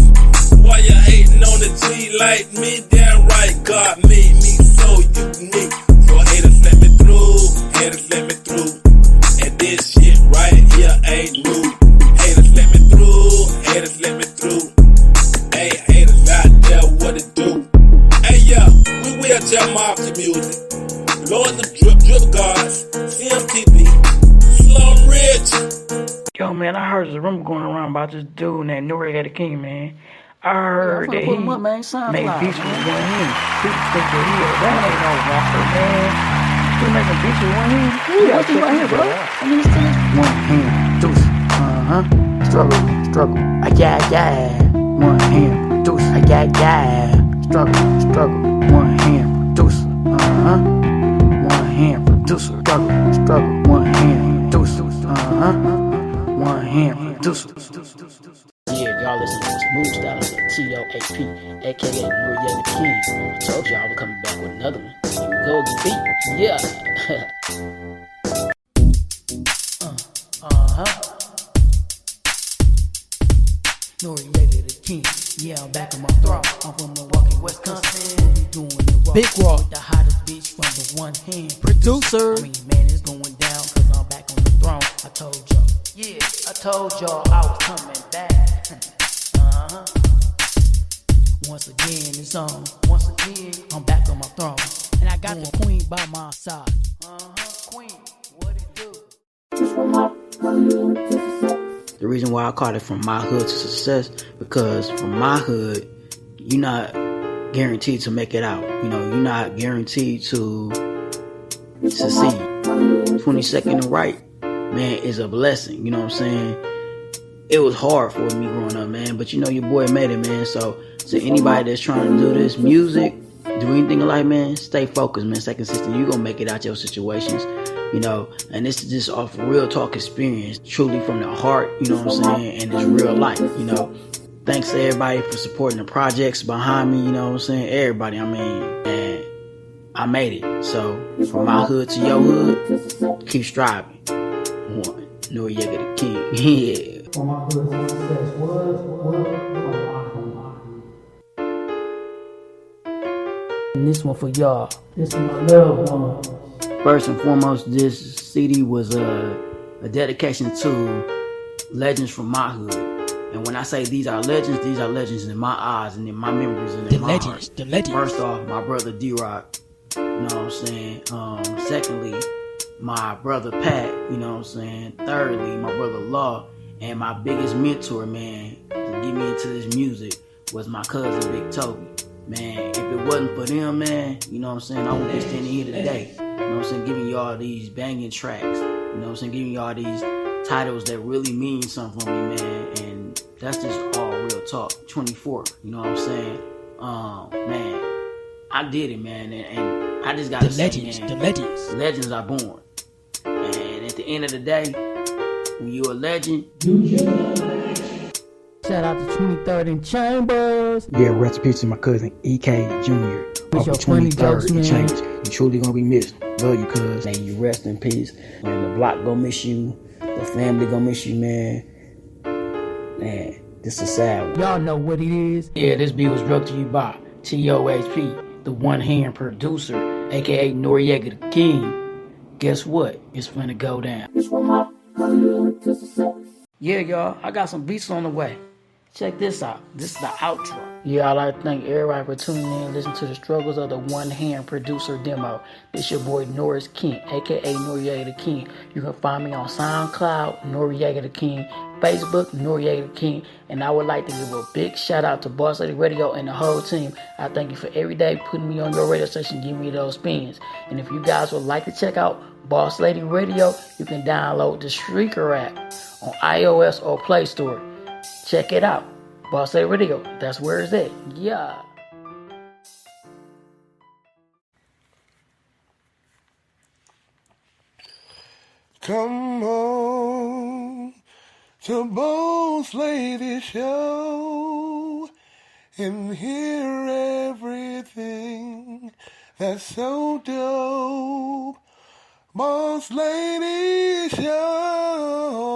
Why you hating on a G like me? Damn right, God made me so unique. So haters let me through, haters let me through. And this shit right here ain't new. Haters let me through, haters let me through. Hey, haters out there, what it do? Hey, yeah, we will tell Mafia music. Lord the Drip Drip Gods, CMTV, Slum Rich. Yo, man, I heard there's a rumor going around about this dude named Noriega the King, man. I heard that he made beats with one hand. People think that that ain't no rapper, man. He making beats with one hand. What's he right here, bro? I mean, one hand, deuce. Struggle. Yeah. One hand, deuce. Yeah. Struggle. One hand, deuce. One hand, producer. Struggle. One hand, deuce. One hand, producer. Yeah, y'all listen to Smooth Style of T.O.A.P, aka Noriega the King. I told y'all we're coming back with another one. Here we go, get beat. Yeah. Noriega the King. Yeah, I'm back on my throne. I'm from Milwaukee, Wisconsin. Doing the rock. Big Rock, the hottest bitch from the one hand. Producer. I mean, man, it's going down cause I'm back on the throne. I told y'all. Yeah, I told y'all I was coming back. Once again, it's on. Once again, I'm back on my throne. And I got the queen by my side. Queen, what it do? The reason why I called it From My Hood to Success, because from my hood, you're not guaranteed to make it out. You know, you're not guaranteed to succeed. 22nd and right, man, is a blessing. You know what I'm saying? It was hard for me growing up, man, but you know, your boy made it, man. So to anybody that's trying to do this music, do anything in life, man, stay focused, man, stay consistent. You're gonna make it out your situations, you know. And this is just off real talk experience, truly from the heart, you know what I'm saying, and it's real life, you know. Thanks to everybody for supporting the projects behind me, you know what I'm saying, everybody, I mean, and I made it. So from my hood to your hood, keep striving. One, Noriega the King. Yeah. From my hood to success. And this one for y'all. This is my loved ones. First and foremost, this CD was a dedication to legends from my hood. And when I say these are legends in my eyes and in my memories and in my heart. The legends. First off, my brother D-Rock, you know what I'm saying? Secondly, my brother Pat, you know what I'm saying? Thirdly, my brother Law. And my biggest mentor, man, to get me into this music was my cousin Big Toby. Man, if it wasn't for them, man, you know what I'm saying, I wouldn't be standing here today. You know what I'm saying, giving y'all these banging tracks. You know what I'm saying, giving y'all these titles that really mean something for me, man. And that's just all real talk. 24, you know what I'm saying? Man, I did it, man. And I just gotta say, man, the legends. Legends are born. And at the end of the day, when you're a legend, shout out to 23rd and Chambers. Yeah, rest in peace to my cousin EK Jr. Off of 23rd and Chambers. You truly gonna be missed. Love you, cuz. May you rest in peace. And the block gonna miss you. The family gonna miss you, man. Man, this is sad one. Y'all know what it is. Yeah, this beat was brought to you by TOHP, the one-hand producer, aka Noriega the King. Guess what? It's finna go down. Yeah, y'all, I got some beats on the way. Check this out. This is the outro. Yeah, I'd like to thank everybody for tuning in and listening to the struggles of the one-hand producer demo. This your boy Norris King, a.k.a. Noriega the King. You can find me on SoundCloud, Noriega the King, Facebook, Noriega the King. And I would like to give a big shout out to Boss Lady Radio and the whole team. I thank you for every day putting me on your radio station, giving me those spins. And if you guys would like to check out Boss Lady Radio, you can download the Spreaker app on iOS or Play Store. Check it out. Boss Lady Radio. That's where it's at. Yeah. Come on to Boss Lady Show and hear everything that's so dope. Boss Lady Show.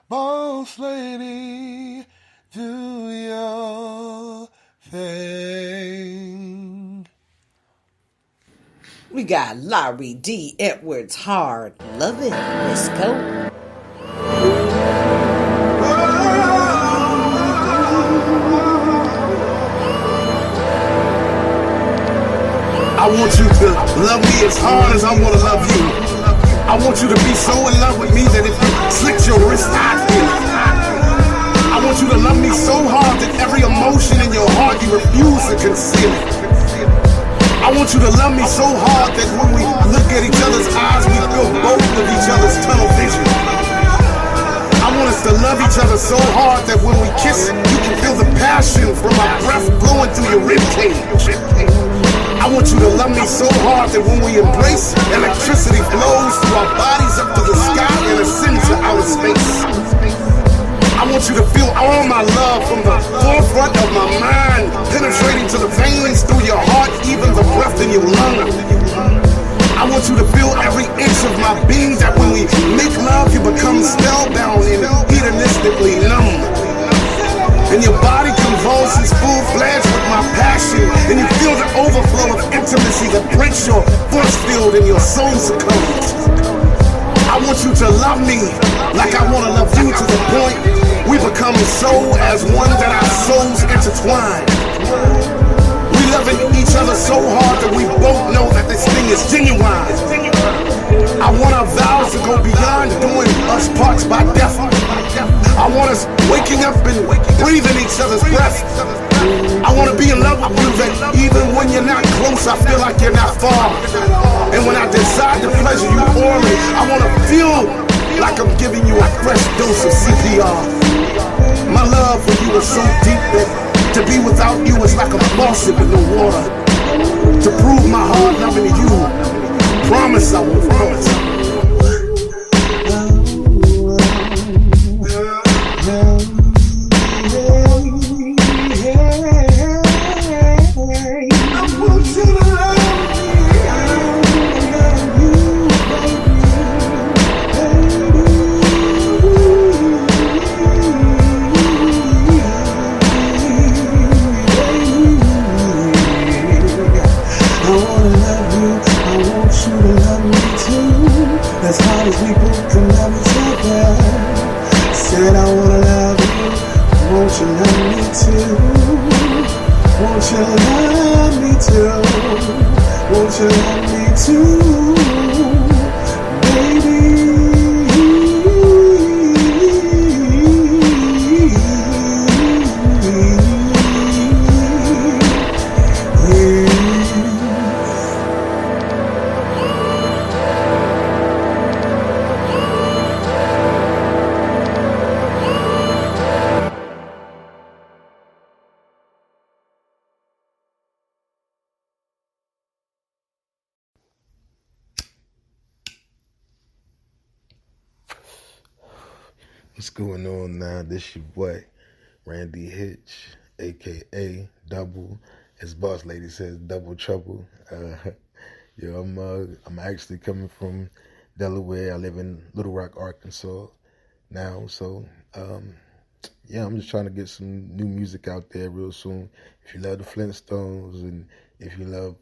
Boss Lady, do your thing. We got Larry D. Edwards Hard. Love it. Let's go. I want you to love me as hard as I want to love you. I want you to be so in love with me that if you slit your wrist, I feel it. I want you to love me so hard that every emotion in your heart you refuse to conceal it. I want you to love me so hard that when we look at each other's eyes, we feel both of each other's tunnel vision. I want us to love each other so hard that when we kiss, you can feel the passion from my breath blowing through your ribcage. I want you to love me so hard that when we embrace, electricity flows through our bodies up to the sky and ascends to outer space. I want you to feel all my love from the forefront of my mind, penetrating to the veins through your heart, even the breath in your lungs. I want you to feel every inch of my being, that when we make love, you become spellbound and hedonistically numb. And your body convulses full-fledged with my passion, and you feel the overflow of intimacy that breaks your force field and your soul succumbs. I want you to love me like I want to love you, to the point we become so as one that our souls intertwine. We loving each other so hard that we both know that this thing is genuine. I want our vows to go beyond doing us parts by death. I want us waking up and breathing each other's breath. I want to be in love with you that even when you're not close, I feel like you're not far. And when I decide to pleasure you orally, I want to feel like I'm giving you a fresh dose of CPR. My love for you is so deep that to be without you is like a faucet with no water. To prove my hard loving to you, promise I will promise. As hard as we both can love each other. Said I wanna love you, won't you love me too? Won't you love me too? Won't you love me too, baby? What's going on now? This your boy, Randy Hitch, a.k.a. Double, as Boss Lady says, Double Trouble. I'm actually coming from Delaware. I live in Little Rock, Arkansas now. So, I'm just trying to get some new music out there real soon. If you love the Flintstones and if you love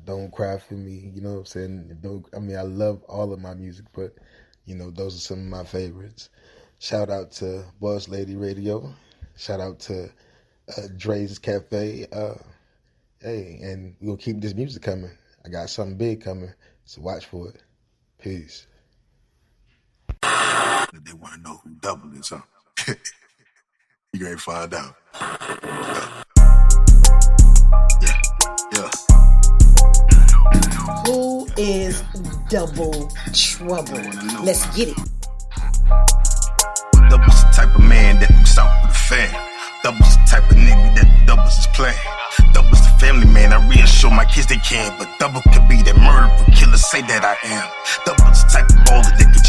Don't Cry For Me, you know what I'm saying? I love all of my music, but, those are some of my favorites. Shout out to Boss Lady Radio. Shout out to Dre's Cafe. Hey, and we're going to keep this music coming. I got something big coming, so watch for it. Peace. They want to know who Double is, huh? You gonna find out. Yeah. Who is Double Trouble? Let's get it. Double's the type of man that looks out for the fam. Double's the type of nigga that Doubles is playing. Double's the family man, I reassure my kids they can. But Double could be that murderer, killer, say that I am. Double's the type of baller that can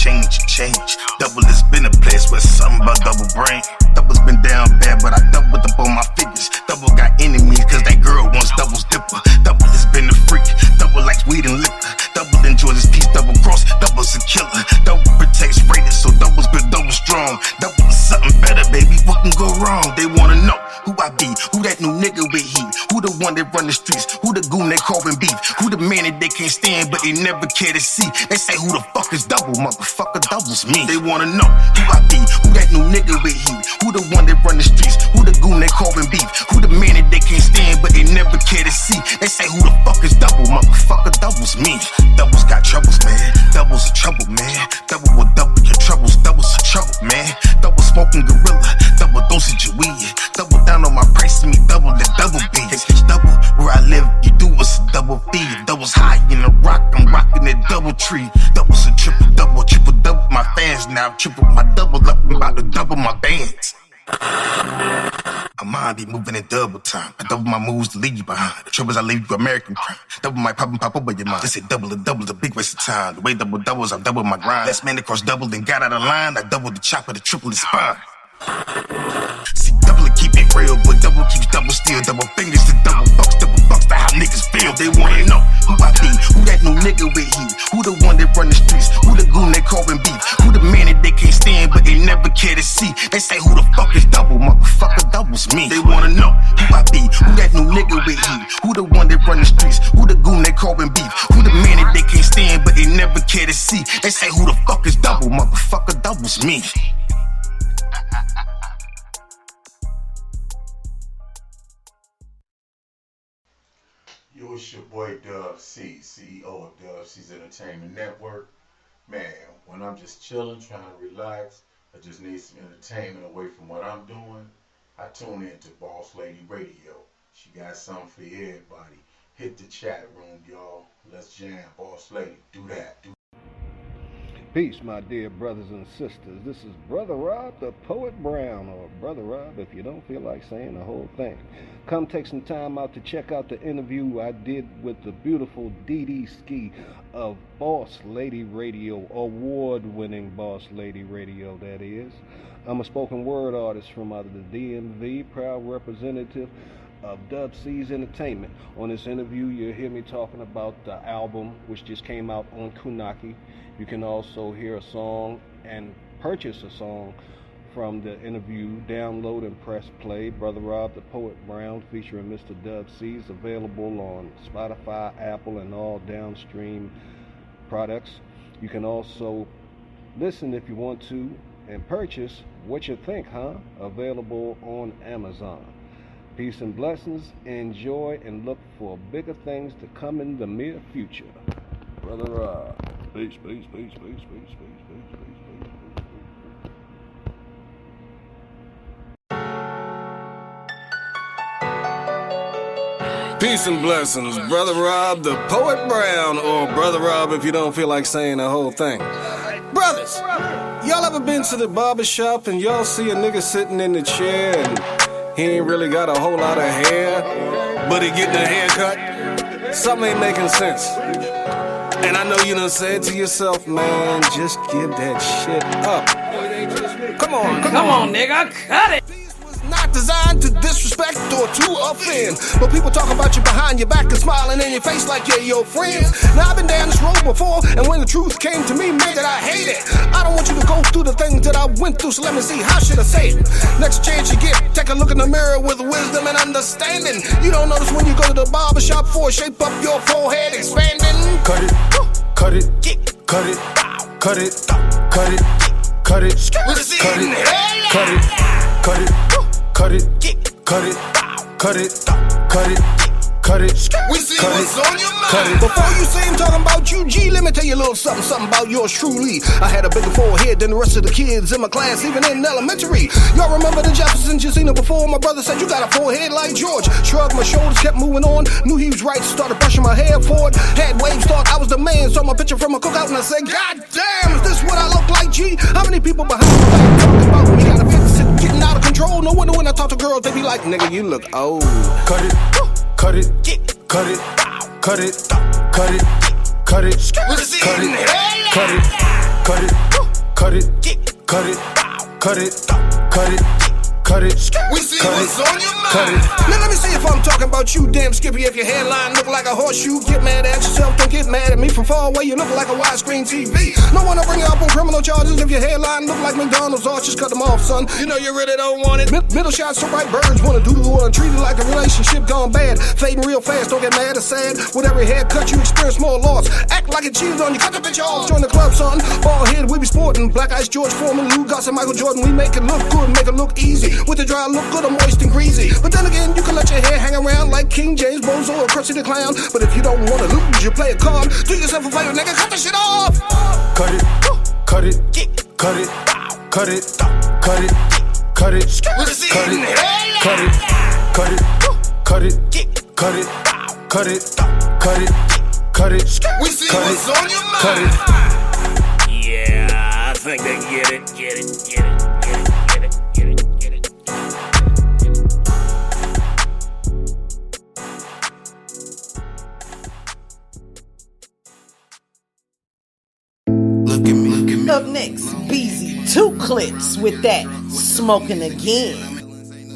change. Double has been a place where something about double brain. Double's been down bad, but I doubled up on my figures. Double got enemies, cause that girl wants Double's dipper. Double has been a freak, Double likes weed and liquor. Double enjoys his peace, double cross, Double's a killer. Double protects raiders, so Double's good, double strong. Double is something better, baby, what can go wrong? They wanna know who I be, who that new nigga with heat, who the one that run the streets, who the goon they callin' beef, who the man that they can't stand but they never care to see. They say who the fuck is Double, motherfucker, Double's me. They wanna know who I be, who that new nigga with heat, who the one that run the streets, who the goon they callin' beef, who the man that they can't stand but they never care to see. They say who the fuck is Double, motherfucker, Double's me. Double's got troubles, man, Double's a trouble, man. Double will double your troubles, Double's a trouble, man. Double smoking gorilla, double dosage of weed, double down on my price to me, double the double B. Double where I live, you do what's a double feed. Double's high in the rock, I'm rocking that double tree. Double's a triple double my fans now. Triple my double up, I'm about to double my bands. My mind be moving in double time. I double my moves to leave you behind. The troubles I leave you American crime. Double my pop up in your mind. Just say double a big waste of time. The way double doubles, I double my grind. Last man across double, then got out of line. I double the chopper, the triple is spine. See, double keep it real, but double keeps double still. Double fingers to double bucks to how niggas feel. They wanna know who I be, who that new nigga with heat, who the one that run the streets, who the goon they callin' beef, who the man that they can't stand but they never care to see. They say who the fuck is Double, motherfucker, Double's me. They wanna know who I be, who that new nigga with heat, who the one that run the streets, who the goon they callin' beef, who the man that they can't stand but they never care to see. They say who the fuck is Double, motherfucker, Double's me. Yo, it's your boy Dub C, CEO of Dub C's Entertainment Network. Man, when I'm just chilling, trying to relax, I just need some entertainment away from what I'm doing, I tune in to Boss Lady Radio. She got something for everybody. Hit the chat room, y'all. Let's jam, Boss Lady. Do that. Peace, my dear brothers and sisters. This is Brother Rob, the Poet Brown, or Brother Rob if you don't feel like saying the whole thing. Come take some time out to check out the interview I did with the beautiful Dee Ski of Boss Lady Radio, award-winning Boss Lady Radio, that is. I'm a spoken word artist from out of the DMV, proud representative of Dub C's Entertainment. On this interview, you'll hear me talking about the album, which just came out on Kunaki. You can also hear a song and purchase a song from the interview. Download and press play. Brother Rob, the Poet Brown, featuring Mr. Dub C, is available on Spotify, Apple, and all downstream products. You can also listen if you want to and purchase What You Think, Huh? Available on Amazon. Peace and blessings. Enjoy and look for bigger things to come in the near future. Brother Rob. Peace, peace, peace, peace, peace, peace, peace, peace, peace. Peace and blessings, Brother Rob, the Poet Brown, or Brother Rob if you don't feel like saying the whole thing. Brothers, y'all ever been to the barber shop and y'all see a nigga sitting in the chair and he ain't really got a whole lot of hair, but he getting a haircut? Something ain't making sense. And I know you done said to yourself, man, just give that shit up. Come on, nigga, cut it. Not designed to disrespect or to offend, but people talk about you behind your back and smiling in your face like you're your friends. Now I've been down this road before, and when the truth came to me, man, that I hate it. I don't want you to go through the things that I went through, so let me see, how should I say it? Next chance you get, take a look in the mirror with wisdom and understanding. You don't notice when you go to the barber shop for shape up your forehead expanding. Cut it, cut it, cut it, cut it, cut it, cut it, cut it, cut it, cut it, cut it, cut it, cut it, cut it, cut it. Cut it, we see cut what's it, on your mind. cut it. Before you say I'm talking about you, G, let me tell you a little something about yours truly. I had a bigger forehead than the rest of the kids in my class, even in elementary. Y'all remember the Jeffersons you seen it before? My brother said you got a forehead like George. Shrugged my shoulders, kept moving on. Knew he was right, started brushing my hair forward. Had waves, thought I was the man. Saw my picture from a cookout and I said, God damn, is this what I look like, G? How many people behind my back talking about me? Got a bit getting out of control. No wonder when I talk to girls, they be like, nigga, you look old. Cut it, cut it, cut it, cut it, cut it, cut it, cut it, cut it, cut it, cut it, cut it, cut it, cut it, cut it, cut it, we see what's on your mind. Cut it. Now let me see if I'm talking about you, damn Skippy. If your hairline look like a horseshoe, get mad at yourself, don't get mad at me. From far away, you look like a widescreen TV. No one to bring you up on criminal charges. If your hairline look like McDonald's, or just cut them off, son. You know you really don't want it. Middle shots so bright, birds wanna doodle, wanna treat it like a relationship gone bad. Fading real fast, don't get mad or sad. With every haircut, you experience more loss. Act like it cheated on you, cut the bitch off. Join the club, son. Ball head, we be sporting. Black Ice, George Foreman, Lou Goss, and Michael Jordan. We make it look good, make it look easy. With the dry look good, I'm moist and greasy. But then again, you can let your hair hang around like King James, Bozo, or Krusty the Clown. But if you don't wanna lose, you play a card. Do yourself a favor, nigga, cut the shit off. Cut it, cut it, cut it, cut it, cut it, cut it, cut it, cut it, cut it, cut it, cut it, cut it, cut it, cut it, cut it. We see what's on your mind. Cut it. Yeah, I think they get it, get it, get it, get it, get it, get it, get it. Look at me, look at me. Up next, Beezy, 2 clips with that smoking again.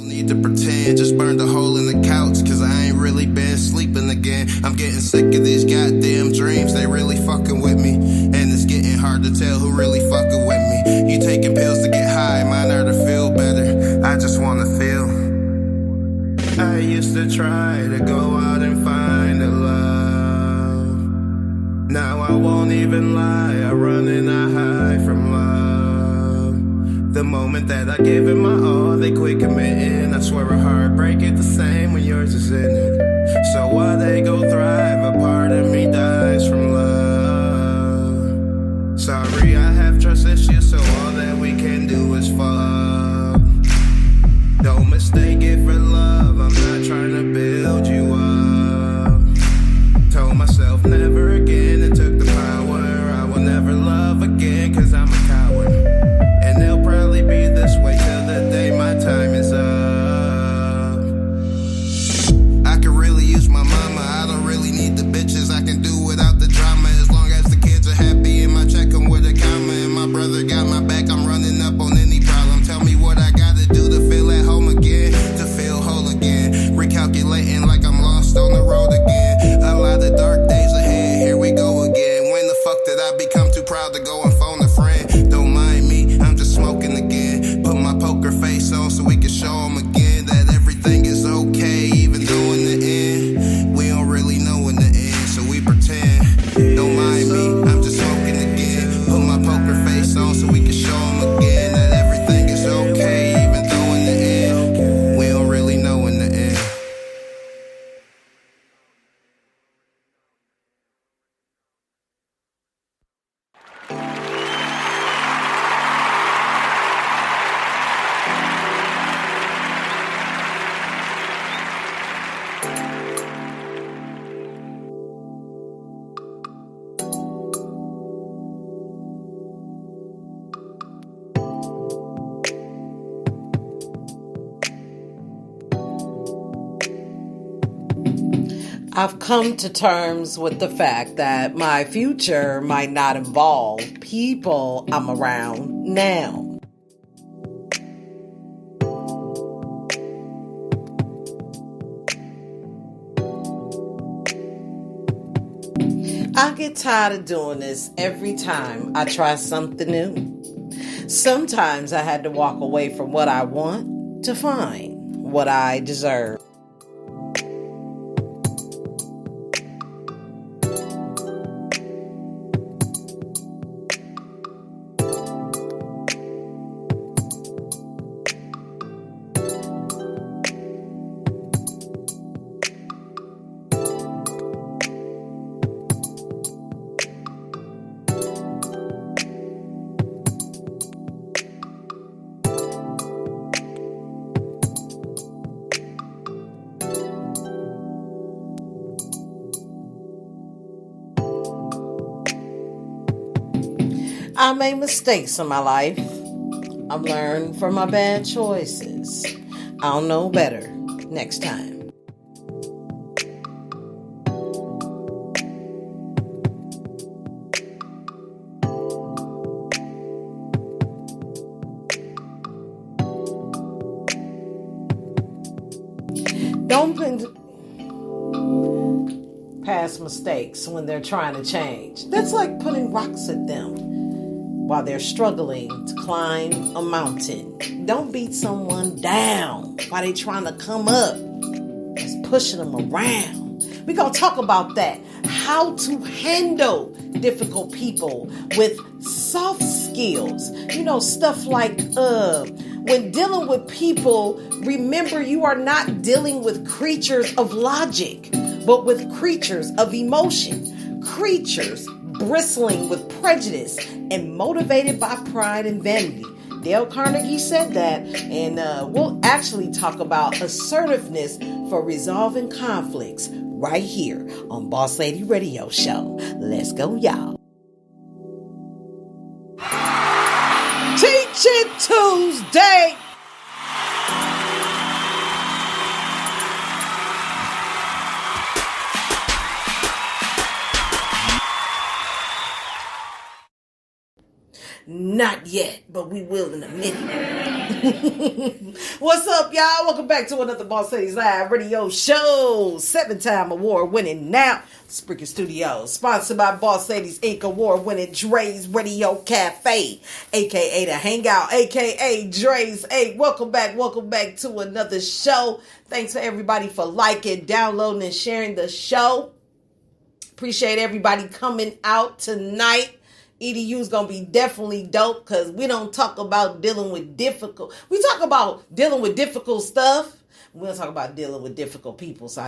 Need to pretend, just burned a hole in the couch, cause I ain't really been sleeping again. I'm getting sick of these goddamn dreams, they really fucking with me. And it's getting hard to tell who really fucking with me. You taking pills to get high, mine are to feel better. I just wanna feel. I used to try to go out and find a love. Now I won't even lie, I run and I hide from love. The moment that I give it my all, they quit committing. I swear a heartbreak ain't the same when yours is in it. So while they go thrive, a part of me dies from love. Sorry, I have trust issues, so all that we can do is fuck. Don't mistake it for love, I'm not trying to build you up. Told myself never again, it took the power. I will never love again, cause I'm a coward. And they'll probably be this way till the day my time is up. I could really use my mama, I don't really need the bitches. I can do without the drama, as long as the kids are happy and my check come with a comma. And my brother got my back, I'm running up on any problem. Tell me what I gotta do to feel at home again, to feel whole again. Recalculating like I'm lost on the road again. A lot of dark days ahead, here we go again. When the fuck did I become too proud to go and phone a friend? Don't mind me, I'm just smoking again. Put my poker face on so we can show them again that everything is okay, even though in the end we don't really know in the end, so we pretend. Don't mind me, I'm just smoking again. Put my poker face on so we can show them again that everything is okay, even though in the end we don't really know in the end. I've come to terms with the fact that my future might not involve people I'm around now. I get tired of doing this every time I try something new. Sometimes I had to walk away from what I want to find what I deserve. I made mistakes in my life. I've learned from my bad choices. I'll know better next time. Don't past mistakes when they're trying to change. That's like putting rocks at them while they're struggling to climb a mountain. Don't beat someone down while they're trying to come up. Just pushing them around. We're going to talk about that. How to handle difficult people with soft skills. You know, stuff like when dealing with people, remember you are not dealing with creatures of logic, but with creatures of emotion. Creatures bristling with prejudice and motivated by pride and vanity. Dale Carnegie said that, and we'll actually talk about assertiveness for resolving conflicts right here on Boss Lady Radio Show. Let's go, y'all. Teach It Tuesday. Not yet, but we will in a minute. What's up, y'all? Welcome back to another Boss Ladies Live Radio Show. 7-time award-winning now. Spreaker Studios. Sponsored by Boss Ladies Inc. Award-winning Dre's Radio Cafe. A.K.A. The Hangout. A.K.A. Dre's 8. Welcome back to another show. Thanks for everybody for liking, downloading, and sharing the show. Appreciate everybody coming out tonight. EDU is going to be definitely dope because we don't talk about dealing with difficult. We talk about dealing with difficult stuff. We don't talk about dealing with difficult people. So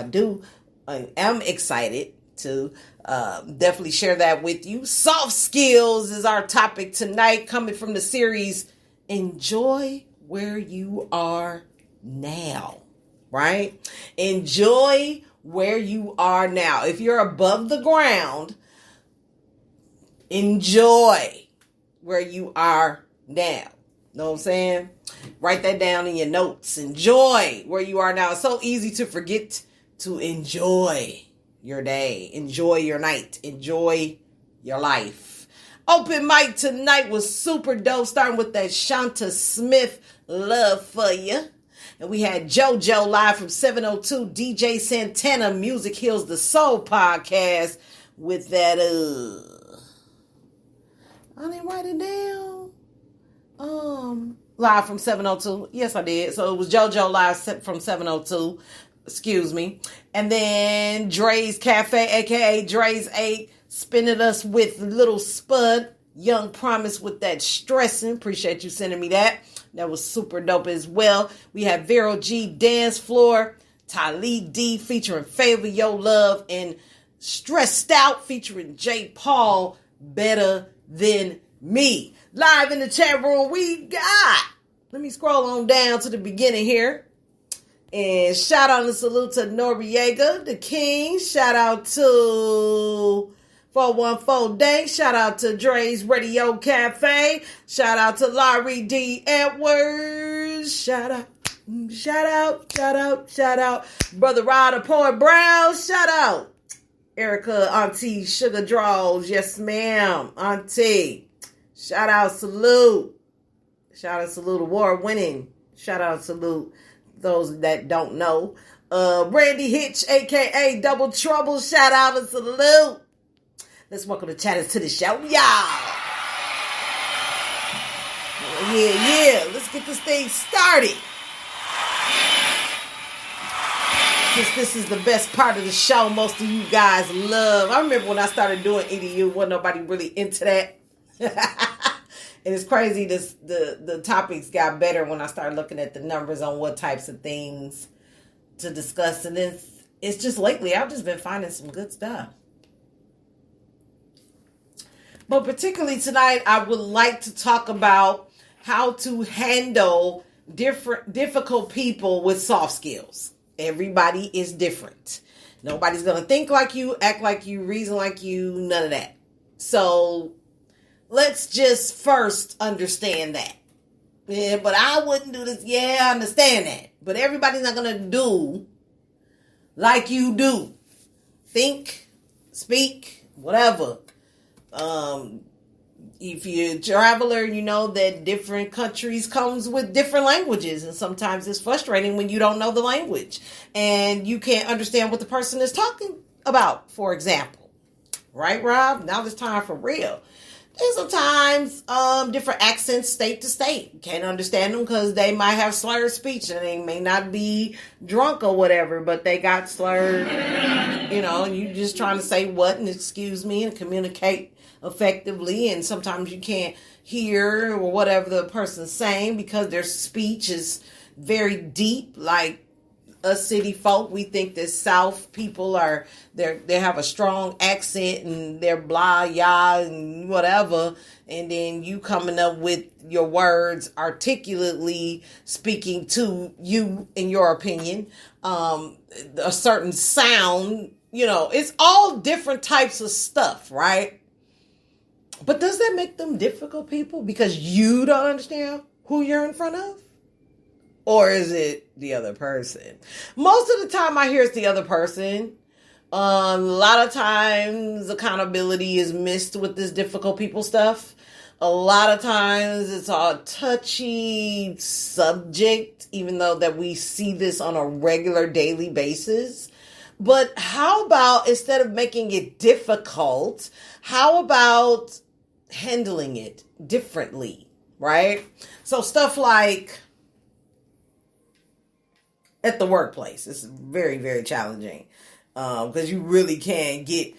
I am excited to definitely share that with you. Soft skills is our topic tonight, coming from the series Enjoy Where You Are Now, right? Enjoy where you are now. If you're above the ground, enjoy where you are now. Know what I'm saying? Write that down in your notes. Enjoy where you are now. It's so easy to forget to enjoy your day. Enjoy your night. Enjoy your life. Open mic tonight was super dope. Starting with that Shanta Smith, Love For You. And we had JoJo live from 702. DJ Santana, Music Heals the Soul podcast with that, I didn't write it down. Live from 702. Yes, I did. So it was JoJo live from 702. Excuse me. And then Dre's Cafe, a.k.a. Dre's 8, spinning us with Little Spud. Young Promise with that stressing. Appreciate you sending me that. That was super dope as well. We had Vero G Dance Floor. Talib D featuring Favor Your Love. And Stressed Out featuring J. Paul. Better Than Me. Live in the chat room we got, let me scroll on down to the beginning here, and shout out and salute to Noriega the King. Shout out to 414 Day. Shout out to Dre's Radio Cafe. Shout out to Larry D Edwards. Shout out Brother Rod the Poet Brown. Shout out Erica, Auntie Sugar Draws. Yes, ma'am. Auntie. Shout out, salute. Shout out, salute, award-winning. Shout out, salute those that don't know. Randy Hitch, a.k.a. Double Trouble. Shout out and salute. Let's welcome the chatters to the show, y'all. Yeah. Let's get this thing started. This is the best part of the show most of you guys love. I remember when I started doing EDU, wasn't nobody really into that. And it's crazy, the topics got better when I started looking at the numbers on what types of things to discuss. And then it's just lately, I've just been finding some good stuff. But particularly tonight, I would like to talk about how to handle difficult people with soft skills. Everybody is different. Nobody's going to think like you, act like you, reason like you, none of that. So let's just first understand that. Yeah, but I wouldn't do this. Yeah, I understand that. But everybody's not going to do like you do. Think, speak, whatever. If you're a traveler, you know that different countries comes with different languages. And sometimes it's frustrating when you don't know the language. And you can't understand what the person is talking about, for example. Right, Rob? Now it's time for real. There's sometimes different accents state to state. You can't understand them because they might have slurred speech and they may not be drunk or whatever, but they got slurred, and you just trying to say what and excuse me and communicate effectively, and sometimes you can't hear or whatever the person's saying because their speech is very deep, like us city folk. We think that South people they have a strong accent and they're blah, yah, and whatever. And then you coming up with your words articulately speaking to you, in your opinion, a certain sound, it's all different types of stuff, right? But does that make them difficult people because you don't understand who you're in front of? Or is it the other person? Most of the time I hear it's the other person. A lot of times accountability is missed with this difficult people stuff. A lot of times it's a touchy subject, even though that we see this on a regular daily basis. But how about, instead of making it difficult, how about handling it differently, right? So stuff like at the workplace, it's very, very challenging because you really can't get,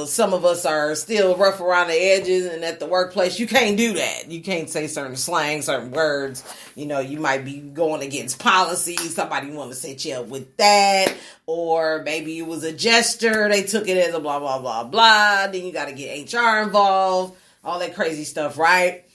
some of us are still rough around the edges, and at the workplace, you can't do that. You can't say certain slang, certain words. You might be going against policy. Somebody want to set you up with that. Or maybe it was a gesture. They took it as a blah, blah, blah, blah. Then you got to get HR involved. All that crazy stuff, right?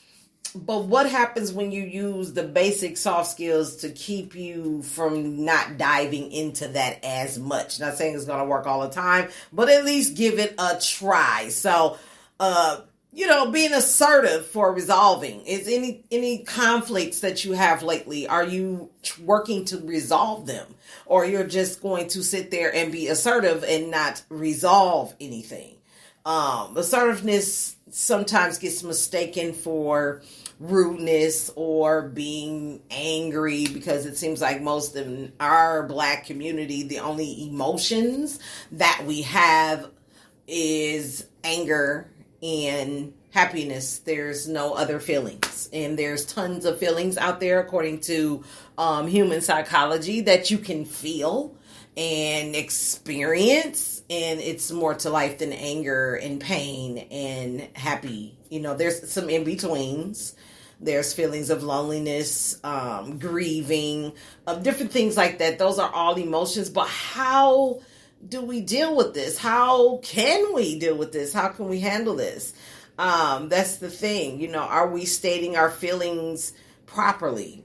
But what happens when you use the basic soft skills to keep you from not diving into that as much? Not saying it's going to work all the time, but at least give it a try. So, being assertive for resolving. Is any conflicts that you have lately, are you working to resolve them? Or you're just going to sit there and be assertive and not resolve anything? Assertiveness sometimes gets mistaken for rudeness or being angry, because it seems like most of our Black community, the only emotions that we have is anger and happiness. There's no other feelings, and there's tons of feelings out there according to human psychology that you can feel and experience, and it's more to life than anger and pain and happy. There's some in-betweens. There's feelings of loneliness, grieving, different things like that. Those are all emotions. But how do we deal with this? How can we deal with this? How can we handle this? That's the thing. Are we stating our feelings properly,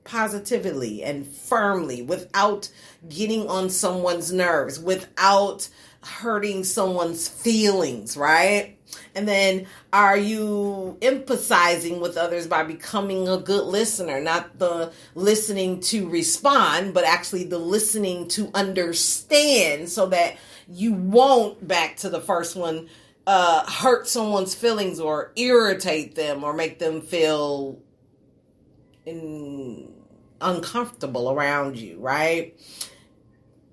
positively, and firmly, without getting on someone's nerves, without hurting someone's feelings, right? And then, are you empathizing with others by becoming a good listener? Not the listening to respond, but actually the listening to understand, so that you won't, back to the first one, hurt someone's feelings or irritate them or make them feel uncomfortable around you, right?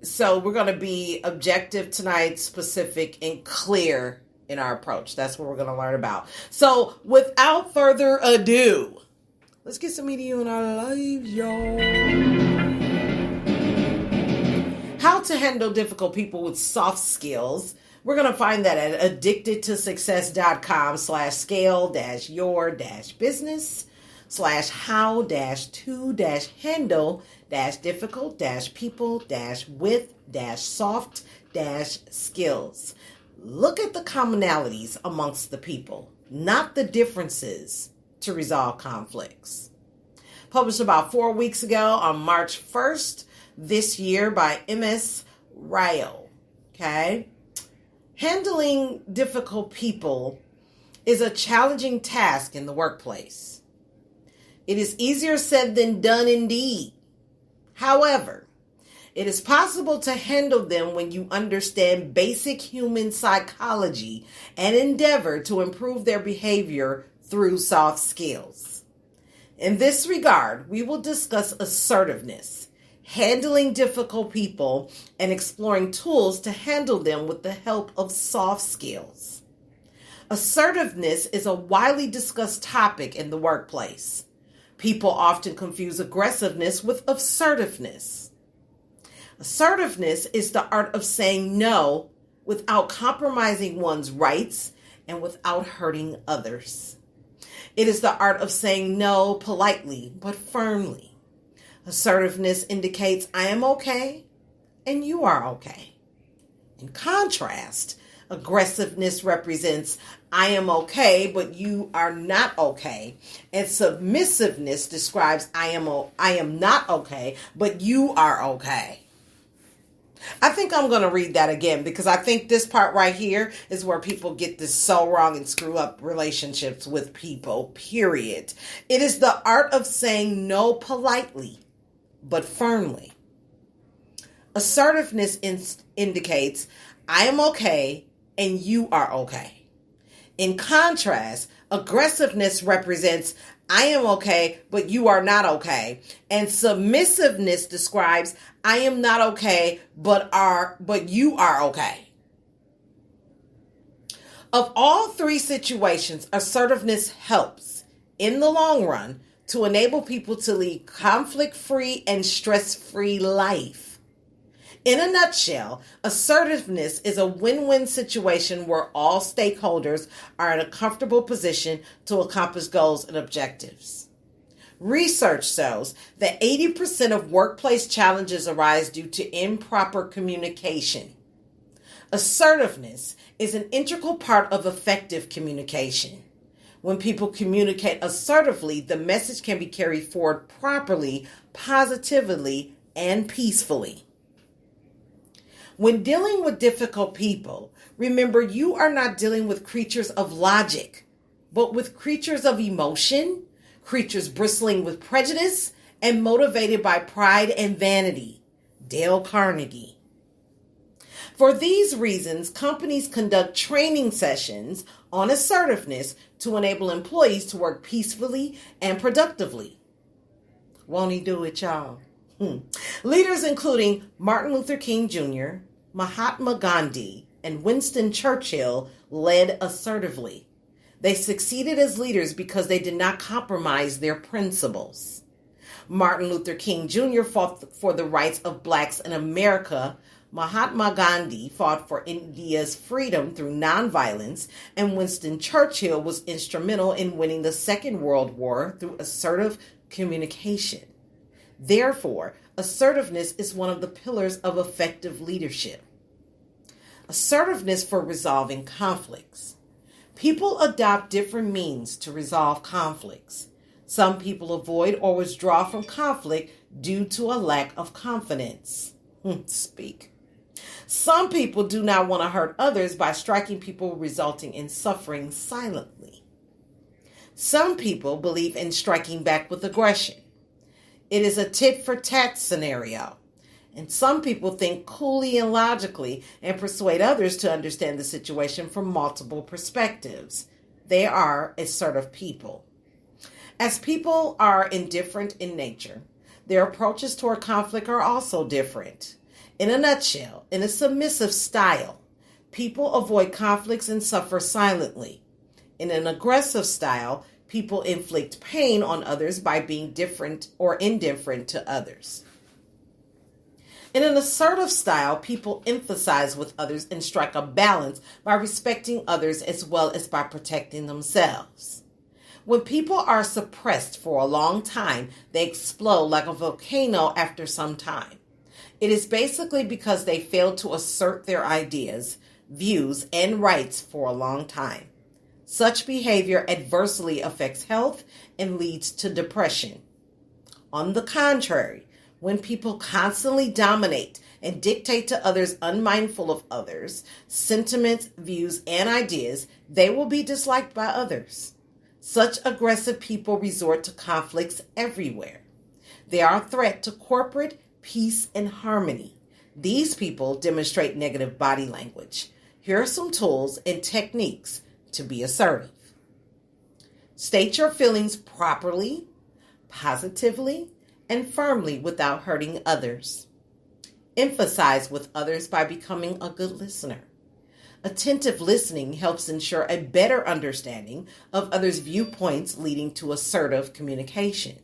So we're going to be objective tonight, specific, and clear in our approach. That's what we're going to learn about. So without further ado, let's get some media in our lives, y'all. How to handle difficult people with soft skills. We're going to find that at addicted-to success.com/scale-your-business/how-to-handle-with-soft-skills. Look at the commonalities amongst the people, not the differences, to resolve conflicts. Published about 4 weeks ago on March 1st this year by M.S. Ryle. Okay? Handling difficult people is a challenging task in the workplace. It is easier said than done indeed. However, it is possible to handle them when you understand basic human psychology and endeavor to improve their behavior through soft skills. In this regard, we will discuss assertiveness, handling difficult people, and exploring tools to handle them with the help of soft skills. Assertiveness is a widely discussed topic in the workplace. People often confuse aggressiveness with assertiveness. Assertiveness is the art of saying no without compromising one's rights and without hurting others. It is the art of saying no politely but firmly. Assertiveness indicates I am okay and you are okay. In contrast, aggressiveness represents I am okay but you are not okay. And submissiveness describes I am not okay but you are okay. I think I'm going to read that again because I think this part right here is where people get this so wrong and screw up relationships with people, period. It is the art of saying no politely, but firmly. Assertiveness indicates I am okay and you are okay. In contrast, aggressiveness represents I am okay, but you are not okay. And submissiveness describes I am not okay, but you are okay. Of all three situations, assertiveness helps, in the long run, to enable people to lead conflict-free and stress-free life. In a nutshell, assertiveness is a win-win situation where all stakeholders are in a comfortable position to accomplish goals and objectives. Research shows that 80% of workplace challenges arise due to improper communication. Assertiveness is an integral part of effective communication. When people communicate assertively, the message can be carried forward properly, positively, and peacefully. When dealing with difficult people, remember you are not dealing with creatures of logic, but with creatures of emotion, creatures bristling with prejudice and motivated by pride and vanity. Dale Carnegie. For these reasons, companies conduct training sessions on assertiveness to enable employees to work peacefully and productively. Won't he do it, y'all? Leaders including Martin Luther King Jr., Mahatma Gandhi, and Winston Churchill led assertively. They succeeded as leaders because they did not compromise their principles. Martin Luther King Jr. fought for the rights of blacks in America. Mahatma Gandhi fought for India's freedom through nonviolence, and Winston Churchill was instrumental in winning the Second World War through assertive communication. Therefore, assertiveness is one of the pillars of effective leadership. Assertiveness for resolving conflicts. People adopt different means to resolve conflicts. Some people avoid or withdraw from conflict due to a lack of confidence. Speak. Some people do not want to hurt others by striking people, resulting in suffering silently. Some people believe in striking back with aggression. It is a tit-for-tat scenario. And some people think coolly and logically and persuade others to understand the situation from multiple perspectives. They are assertive people. As people are indifferent in nature, their approaches toward conflict are also different. In a nutshell, in a submissive style, people avoid conflicts and suffer silently. In an aggressive style, people inflict pain on others by being different or indifferent to others. In an assertive style, people emphasize with others and strike a balance by respecting others as well as by protecting themselves. When people are suppressed for a long time, they explode like a volcano after some time. It is basically because they failed to assert their ideas, views, and rights for a long time. Such behavior adversely affects health and leads to depression. On the contrary, when people constantly dominate and dictate to others unmindful of others' sentiments, views, and ideas, they will be disliked by others. Such aggressive people resort to conflicts everywhere. They are a threat to corporate peace and harmony. These people demonstrate negative body language. Here are some tools and techniques to be assertive. State your feelings properly, positively, and firmly without hurting others. Emphasize with others by becoming a good listener. Attentive listening helps ensure a better understanding of others' viewpoints, leading to assertive communication.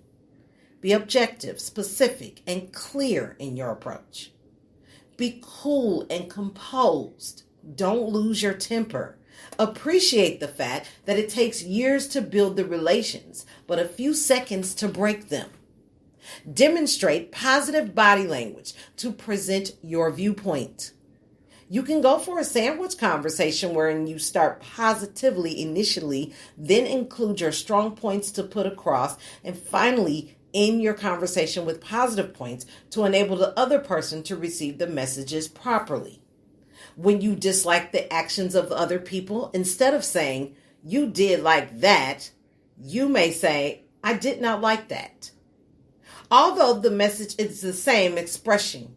Be objective, specific, and clear in your approach. Be cool and composed. Don't lose your temper. Appreciate the fact that it takes years to build the relations, but a few seconds to break them. Demonstrate positive body language to present your viewpoint. You can go for a sandwich conversation wherein you start positively initially, then include your strong points to put across, and finally end your conversation with positive points to enable the other person to receive the messages properly. When you dislike the actions of other people, instead of saying, "You did like that," you may say, "I did not like that." Although the message is the same expression,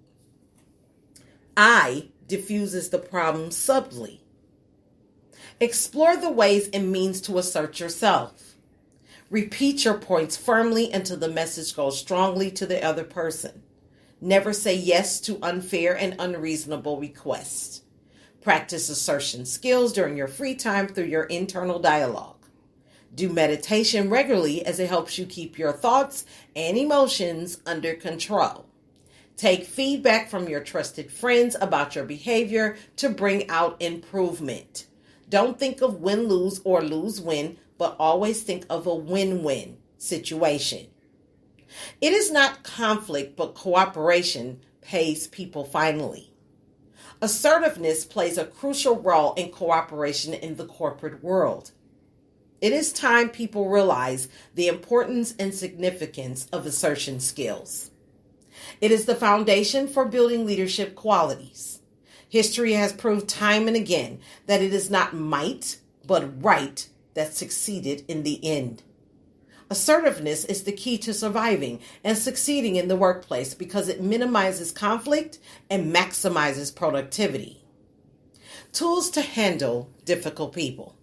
"I" diffuses the problem subtly. Explore the ways and means to assert yourself. Repeat your points firmly until the message goes strongly to the other person. Never say yes to unfair and unreasonable requests. Practice assertion skills during your free time through your internal dialogue. Do meditation regularly as it helps you keep your thoughts and emotions under control. Take feedback from your trusted friends about your behavior to bring out improvement. Don't think of win-lose or lose-win, but always think of a win-win situation. It is not conflict, but cooperation pays people finally. Assertiveness plays a crucial role in cooperation in the corporate world. It is time people realize the importance and significance of assertion skills. It is the foundation for building leadership qualities. History has proved time and again that it is not might, but right that succeeded in the end. Assertiveness is the key to surviving and succeeding in the workplace because it minimizes conflict and maximizes productivity. Tools to handle difficult people.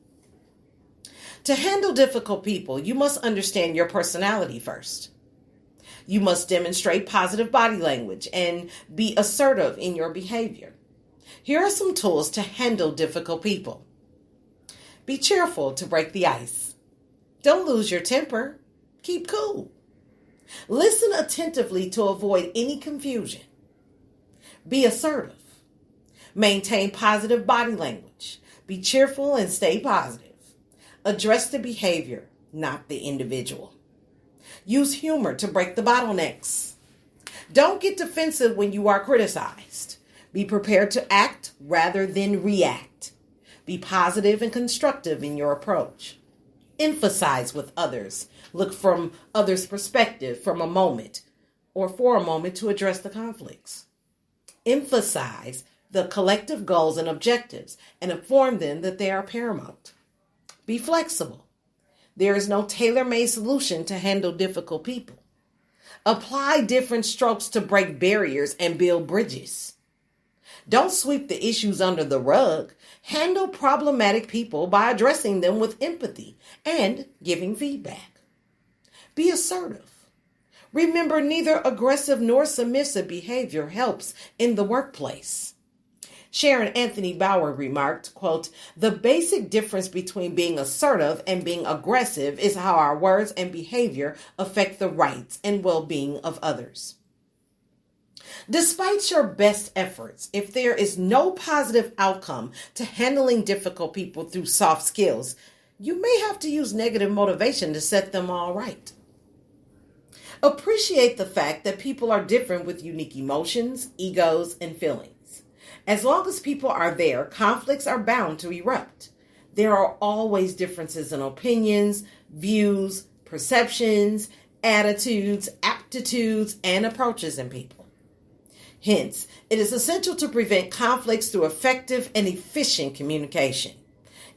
To handle difficult people, you must understand your personality first. You must demonstrate positive body language and be assertive in your behavior. Here are some tools to handle difficult people. Be cheerful to break the ice. Don't lose your temper. Keep cool. Listen attentively to avoid any confusion. Be assertive. Maintain positive body language. Be cheerful and stay positive. Address the behavior, not the individual. Use humor to break the bottlenecks. Don't get defensive when you are criticized. Be prepared to act rather than react. Be positive and constructive in your approach. Emphasize with others. Look from others' perspective for a moment to address the conflicts. Emphasize the collective goals and objectives and inform them that they are paramount. Be flexible. There is no tailor-made solution to handle difficult people. Apply different strokes to break barriers and build bridges. Don't sweep the issues under the rug. Handle problematic people by addressing them with empathy and giving feedback. Be assertive. Remember, neither aggressive nor submissive behavior helps in the workplace. Sharon Anthony Bauer remarked, quote, "The basic difference between being assertive and being aggressive is how our words and behavior affect the rights and well-being of others." Despite your best efforts, if there is no positive outcome to handling difficult people through soft skills, you may have to use negative motivation to set them all right. Appreciate the fact that people are different with unique emotions, egos, and feelings. As long as people are there, conflicts are bound to erupt. There are always differences in opinions, views, perceptions, attitudes, aptitudes, and approaches in people. Hence, it is essential to prevent conflicts through effective and efficient communication.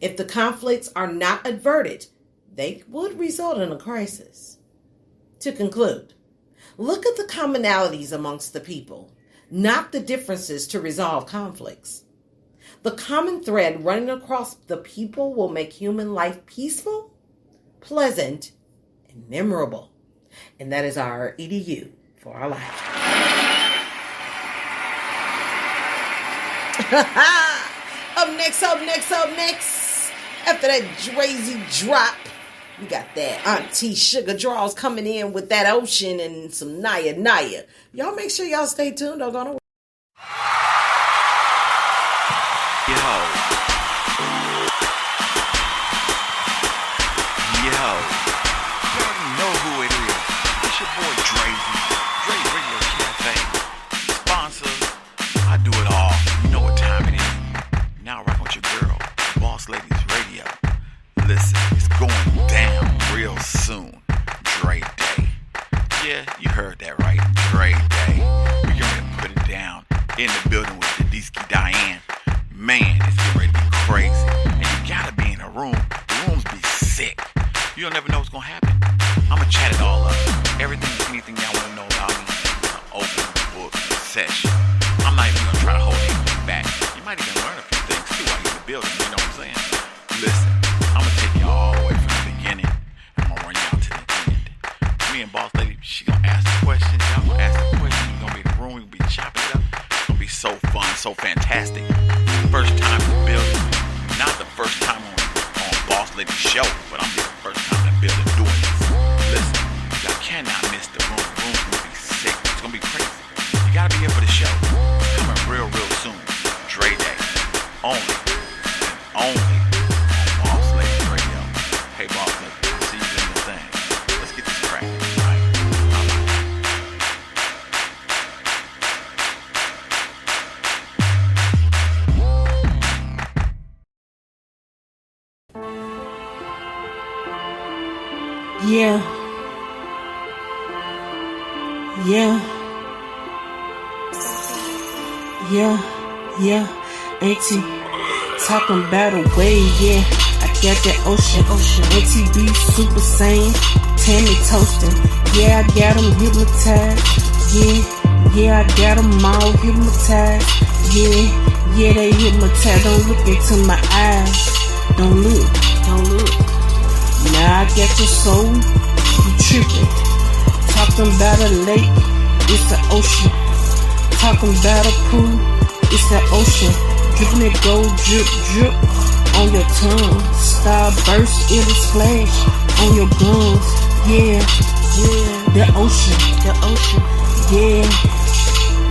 If the conflicts are not averted, they would result in a crisis. To conclude, look at the commonalities amongst the people, not the differences to resolve conflicts. The common thread running across the people will make human life peaceful, pleasant, and memorable. And that is our EDU for our life. Up next. After that Drazy drop, we got that Auntie Sugar Draws coming in with that Ocean and some Naya. Y'all make sure y'all stay tuned. Don't go nowhere. Yo, you already know who it is. It's your boy Drazy, Dre Radio Cafe. Sponsor, I do it all. You know what time it is. Now rock with your girl, Boss Ladies Radio. Listen, it's going down real soon. Dre Day. Yeah, you heard that right. Dre Day. We're going to put it down in the building with the Disky Diane. Man, it's getting ready to be crazy. And you gotta be in a room. The rooms be sick. You don't never know what's gonna happen. I'ma chat it all up. Everything, anything y'all wanna know about me, it's an open book session. I'm not even gonna try to hold anything back. You might even learn a few things too while you're in the building, you know what I'm saying? Listen, I'ma take y'all all the way from the beginning. I'm gonna run y'all to the end. Me and Boss Lady, she gonna ask the questions, y'all gonna ask the questions. We're gonna be in the room, we're gonna be chopping it up. It's gonna be so fun, so fantastic. First time in the building, not the first time on Boss Lady show, but I'm the first time in the building doing this. Listen, y'all cannot miss the room. The room's gonna be sick. It's gonna be crazy. You gotta be here for the show. Coming real soon. Dre Day. Only on Boss Lady Radio. Hey Boss Lady, I see you doing your thing. Let's get this cracking, right? Yeah, Auntie talking about a way, yeah. I got that ocean. ATB Super Saiyan, Tammy toasting. Yeah, I got them hypnotized. Yeah, I got them all hypnotized. Yeah, they hypnotized. Don't look into my eyes. Don't look. Now I got your soul, you tripping. Talking about a lake, it's an ocean. Talking about a pool, it's an ocean. Dripping it gold, drip on your tongue. Starburst, it'll splash on your gums. Yeah, the ocean. Yeah,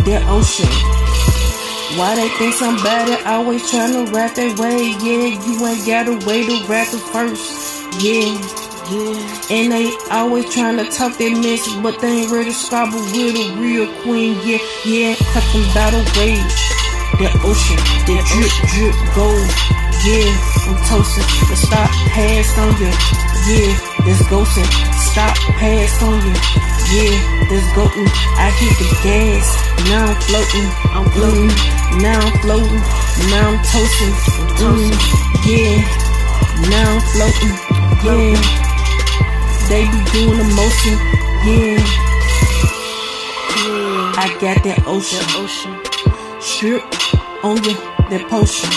the ocean. Why they think somebody always trying to rap their way? Yeah, you ain't got a way to rap it first. Yeah. And they always trying to talk their message, but they ain't ready to squabble with a real queen. Yeah, talking about a wave, the ocean, the drip, gold. Yeah, I'm toasting, the stop, pass on you. Yeah, there's ghosting, stop, pass on you. Yeah, there's goating, I hit the gas, now I'm floating. Now I'm floating, now I'm toasting. Yeah, now I'm floating. Yeah. They be doing the motion, yeah. I got that ocean. Strip on you, that potion.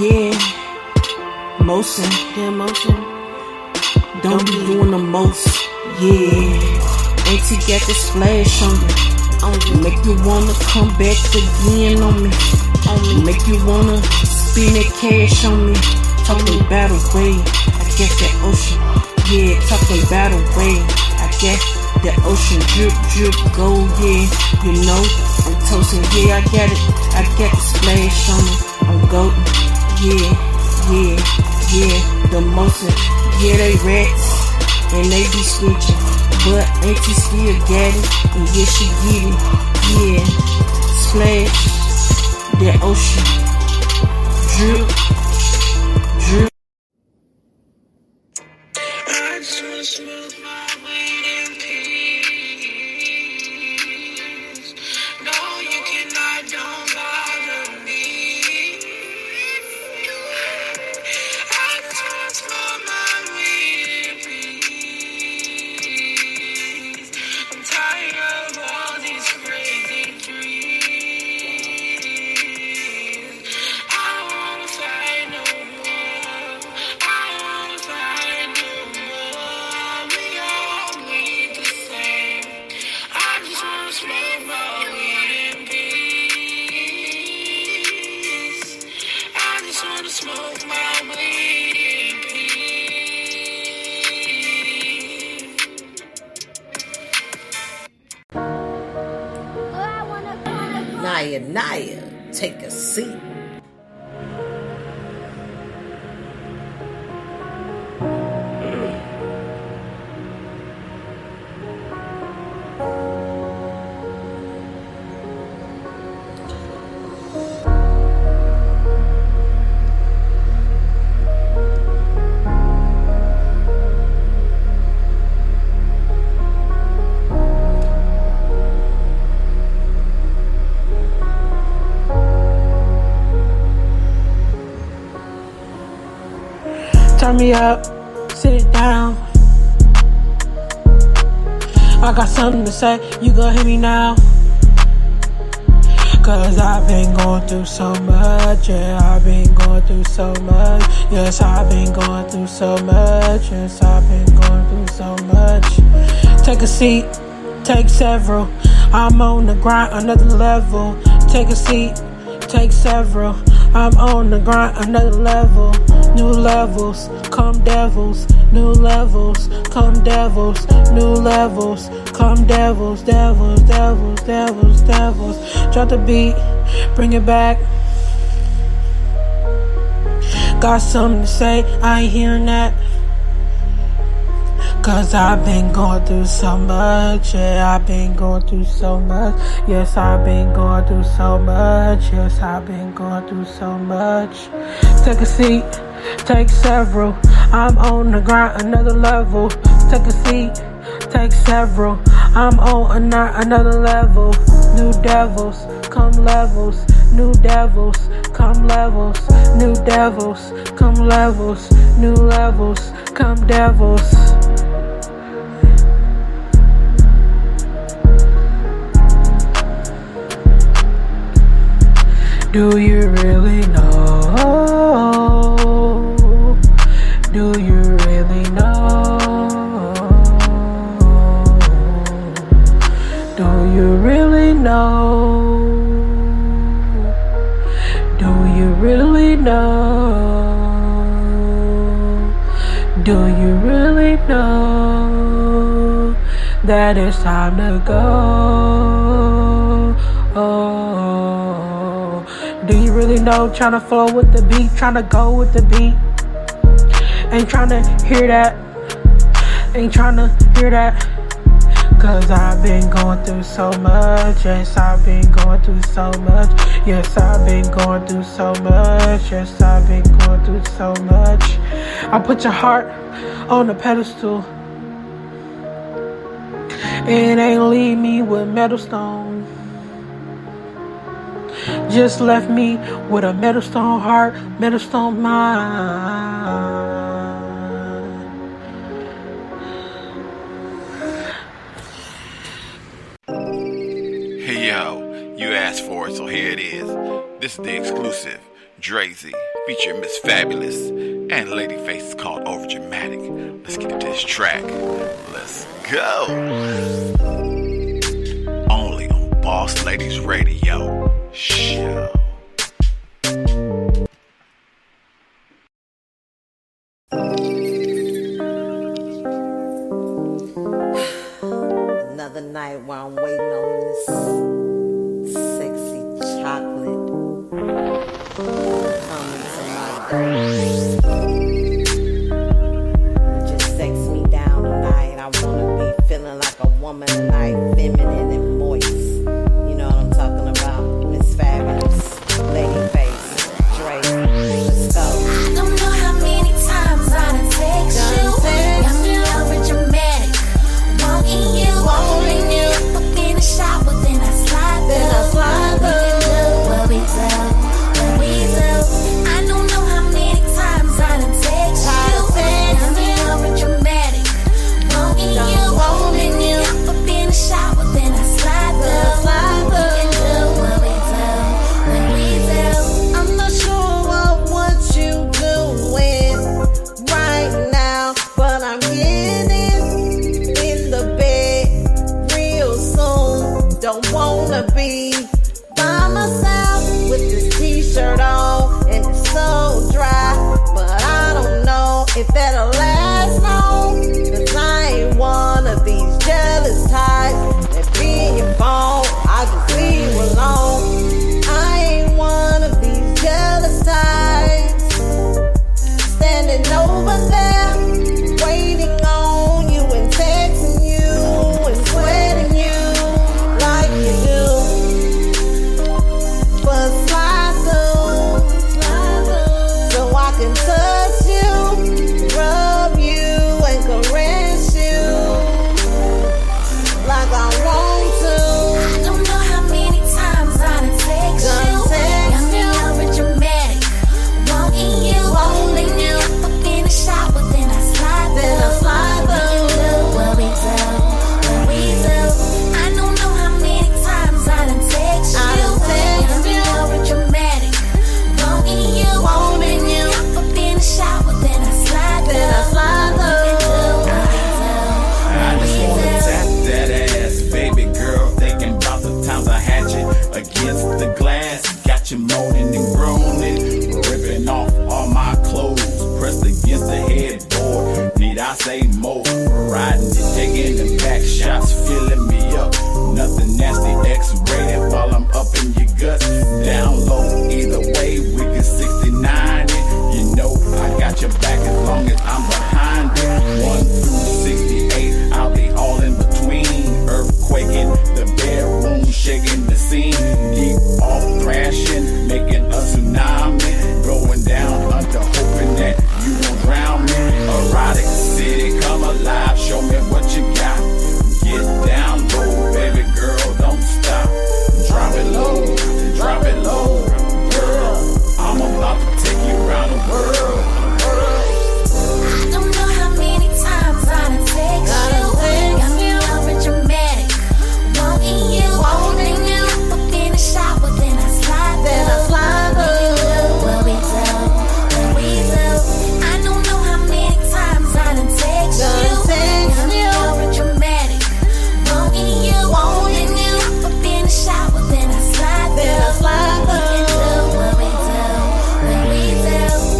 Yeah. Motion. Don't be doing the most, yeah. Auntie got the splash on you. Make you wanna come back again on me. Make you wanna spend that cash on me. Talking about a way, I got that ocean. Yeah, talking about a way, I got the ocean drip, gold, yeah. You know, I'm toasting, yeah, I got it. I got the splash on it, I'm golden, yeah. The motion, yeah, they rats, and they be snitching. But Auntie still got it, and yeah, she get it, yeah. Splash, the ocean, drip. I just wanna smoke my weed in peace. No smoke my weed in peace. Naya, take a seat. Turn me up, sit it down. I got something to say, you gon' hear me now. Cause I've been going through so much, yeah, I've been going through so much. Yes, I've been going through so much, yes, I've been going through so much. Take a seat, take several. I'm on the grind, another level. Take a seat, take several. I'm on the grind, another level. New levels, come devils. New levels, come devils. New levels, come devils. Devils, devils, devils, devils. Drop the beat, bring it back. Got something to say, I ain't hearing that. Cause I've been going through so much, yeah, I've been going through so much. Yes, I've been going through so much. Yes, I've been going through so much. Take a seat, take several. I'm on the grind, another level. Take a seat, take several. I'm on another level. New devils, come levels. New devils, come levels. New devils, come levels. New levels, come devils. Do you really know? Do you really know? Do you really know? Do you really know? Do you really know that it's time to go? Do you really know? Tryna flow with the beat, tryna go with the beat. Ain't tryna hear that. Ain't tryna hear that. Cause I've been going through so much. Yes, I've been going through so much. Yes, I've been going through so much. Yes, I've been going through so much. I put your heart on a pedestal. It ain't leave me with metal stone. Just left me with a metal stone heart, metal stone mind. Hey yo, you asked for it, so here it is. This is the exclusive Drazy featuring Miss Fabulous and Ladyface called Overdramatic. Let's get into this track. Let's go. Only on Boss Ladies Radio Show. Another night while I'm waiting on this sexy chocolate coming to my door. You just sex me down tonight. I wanna be feeling like a woman tonight, feminine and moist. You know what I'm talking about? Miss Fabulous, Ladyface, Drake. Let's go. I don't know how many times I done text you. Got me overdramatic. Wanting you. Up in the shower, then I slide through. What we do. I don't know how many times moaning and groaning, ripping off all my clothes, pressed against the headboard. Need I say more? Riding and taking them back shots, filling me up. Nothing nasty, X-rated while I'm up in your guts. Down low, either way, we can 69 it. You know I got your back as long as I'm behind it. 1 through 68, I'll be all in between. Earthquaking, the bedroom shaking the scene. Deep off thrashing, making a tsunami. Going down under, hoping that you won't drown me. Erotic city, come alive, show me what you got. Get down low, baby girl, don't stop. Drop it low, drop it low. Girl, I'm about to take you around the world. I don't know how many times I done text you. Got me over dramatic. Wanting you, up in the shower, then I slide through. What we do. I don't know how many times I done text you. Got me over dramatic. Wanting you, up in the shower, then I slide through. What we do.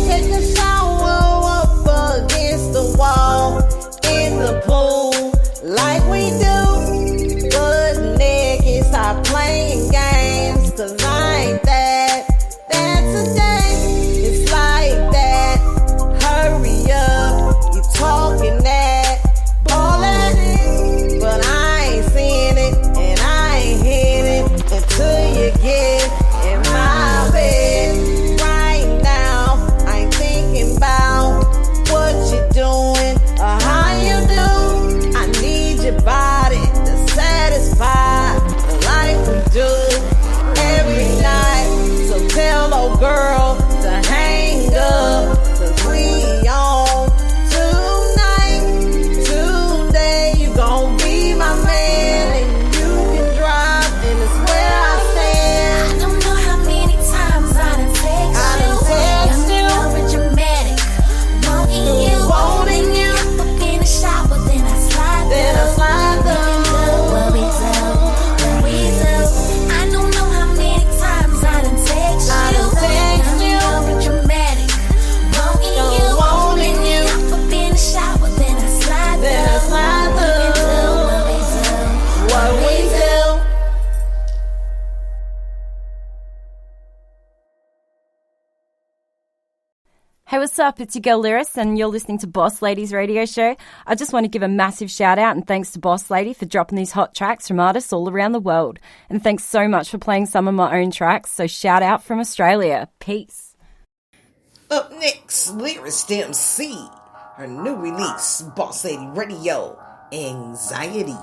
Take a shower up against the wall in the pool like we do. But naked, stop playing games, 'cause I ain't that today. It's like that. Hurry up, you talking that ballin', but I ain't seeing it and I ain't hearing it until you get in my bed. Right now, I ain't thinking about what you're doing or how you do. I need your body to satisfy the life we do every night. So tell old girl to hang up, 'cause we on tonight. Today you gon' be my man and you can drive, and it's where I stand. I don't know how many times I done text you. Got me over dramatic. Wanting you, up in the shower, then I slide through. What we do. I don't know how many times I done text you. Got me over dramatic. Wanting you, up in the shower, then I slide through. What we do. Hey, what's up? It's your girl Lyris, and you're listening to Boss Ladies Radio Show. I just want to give a massive shout out and thanks to Boss Lady for dropping these hot tracks from artists all around the world. And thanks so much for playing some of my own tracks. So shout out from Australia. Peace. Up next, Lyris MC, her new release, Boss Lady Radio, Anxiety.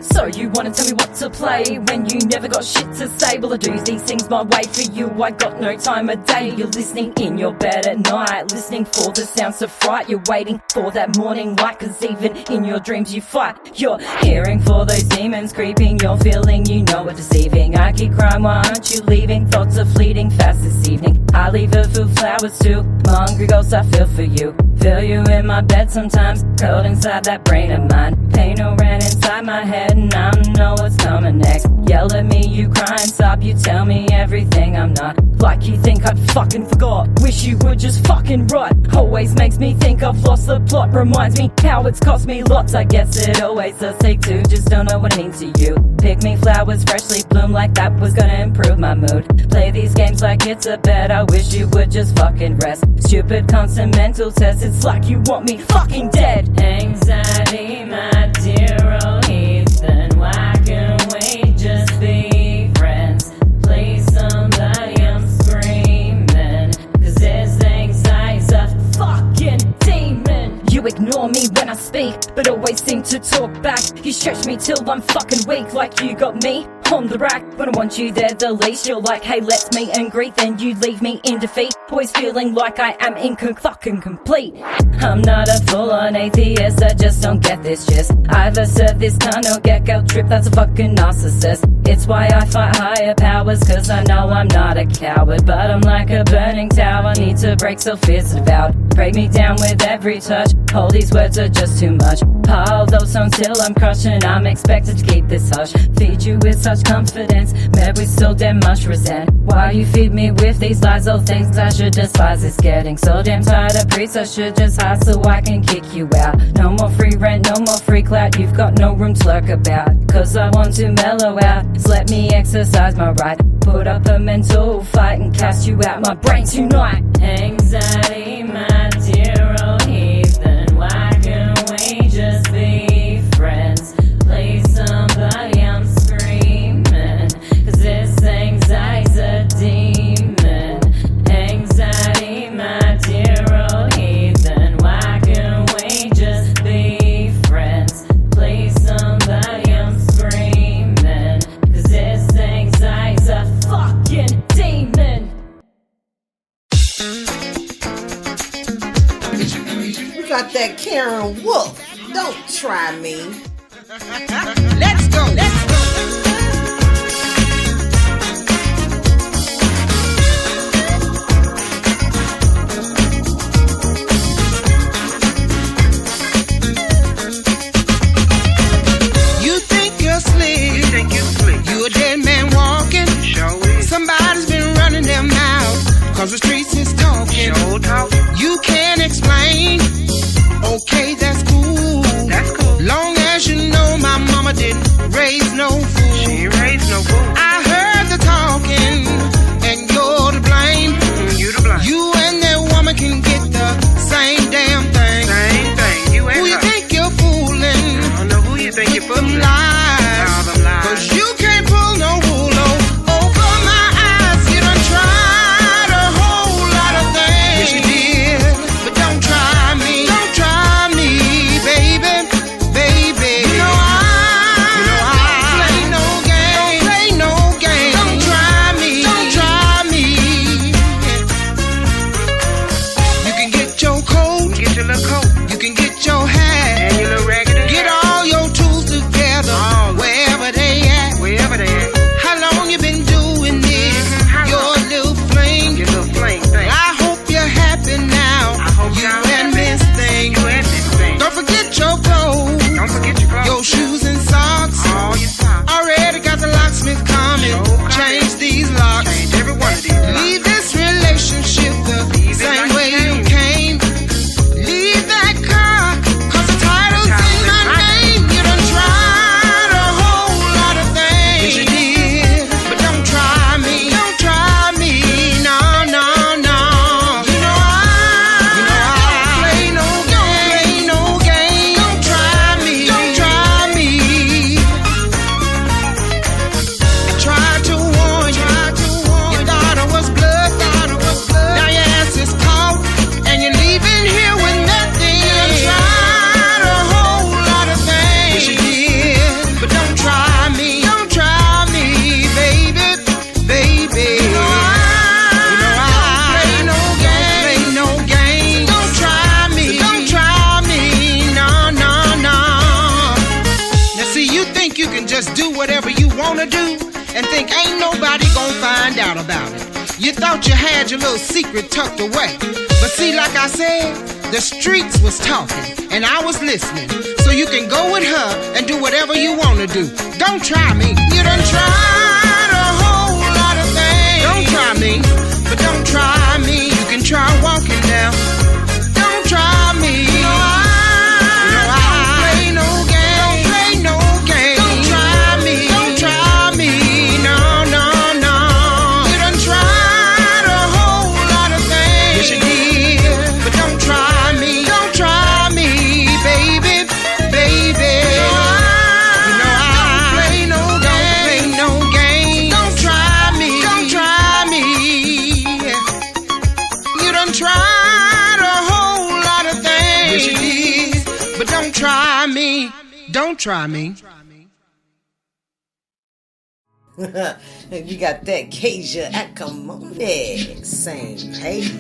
So you wanna tell me what to play when you never got shit to say? Well, I do these things my way for you, I got no time of day. You're listening in your bed at night, listening for the sounds of fright. You're waiting for that morning light, 'cause even in your dreams you fight. You're hearing for those demons creeping, you're feeling you know it's deceiving. I keep crying, why aren't you leaving? Thoughts are fleeting fast this evening. I leave her for flowers too, my hungry ghost I feel for you. Feel you in my bed sometimes, curled inside that brain of mine. Pain around inside my head and I don't know what's coming next. Yell at me, you cry and sob, you tell me everything I'm not. Like you think I'd fucking forgot, wish you would just fucking rot. Always makes me think I've lost the plot, reminds me how it's cost me lots. I guess it always does take two, just don't know what it means to you. Pick me flowers freshly bloomed like that was gonna improve my mood. Play these games like it's a bet, I wish you would just fucking rest. Stupid constant mental test, it's like you want me fucking dead. Anxiety, my dear, oh Ethan, why can't we just be friends? Please somebody, I'm screaming, 'cause this anxiety's a fucking demon. You ignore me when I speak, but always seem to talk back. You stretch me till I'm fucking weak, like you got me on the rack. When I want you there the least, you're like, hey, let's meet and greet. Then you leave me in defeat, always feeling like I am fucking complete. I'm not a full-on atheist, I just don't get this gist. Either serve this cunt or get guilt trip, that's a fucking narcissist. It's why I fight higher powers, cause I know I'm not a coward. But I'm like a burning tower, need to break so fears avowed. Break me down with every touch, all these words are just too much. Pile those songs till I'm crushing, I'm expected to keep this hush. Feed you with such confidence, met with so damn much resent. Why you feed me with these lies, all things I should despise. It's getting so damn tired of preach, I should just hide so I can kick you out. No more free rent, no more free clout, you've got no room to lurk about. Cause I want to mellow out, so let me exercise my right. Put up a mental fight and cast you out my brain tonight. Anxiety, my dear old heathen, why can't we just be friends? Please somebody, I'm screaming, cause this anxiety's a demon. Anxiety, my dear old heathen, why can't we just be friends? Please somebody, I'm screaming, cause this anxiety's a fucking demon. We got that Karen Wolf. Don't try me. Let's go. Let's go. You think you're slick. You a dead man walking. Somebody's been running their mouth, cause the streets is talking. You can't explain. Okay, that's cool. Long as you know my mama didn't raise no fool. She ain't raised no fool. I heard the talking, and you're to blame. You to blame. You and that woman can get the same damn thing. Same thing. You and who you think you're fooling? I don't know who you think you're fooling. Lies. Cause you can't pull no wool over my eyes. You done tried a whole lot of things. Yes, you did. But don't try me. Don't try me, baby. Baby. You know I play no game. Don't play no game. Don't try me. Don't try me. You can get your coat. Get your little coat. You can get your hat. And your little raggedy. Get all your tools together. Wherever they at. Wherever they at. How long you been doing this? Your little fling. Your little fling thing. I hope you're happy now. I hope you and Miss Thing. You and Miss Thing. Don't forget your clothes. Don't forget your clothes. Your shoes and socks. All your socks. Already got the locksmith coming. Change these locks. Change every one of these locks. Leave this relationship the same way you came. Leave that car, cause the title's in my name. You done tried a whole lot of things. Yes, you did. But don't try me. Don't try me. No, no, no. You know I play no game. No game. Don't try me. Don't try me. I tried to warn you. Your daughter was blood. Now your ass is caught, and you're leaving here with nothing. You done tried a whole lot of things. Yes, you did. But don't try me. Don't try me, baby. Baby. You know I play no game. Play no game. Don't try me. Don't try me. No, no, no. Now see, you think you can just do whatever you wanna do and think ain't nobody gonna find out about it. You thought you had your little secret tucked away. But see, like I said, the streets was talking and I was listening. So you can go with her and do whatever you wanna do. Don't try me. You done tried a whole lot of things. Don't try me, but don't try me. You can try walking now. Don't try me. You know I play no game. Don't play no game. Don't try me. Don't try me. No, no, no. You done tried a whole lot of things. Yes, you did. But don't try me. Don't try me, baby. Baby. You know I play no game. Don't play no game. Don't try me. Don't try me. You done tried a whole lot of things. Yes, you did. But don't try me. Don't try me. You got that Kasia Acamone. Same page.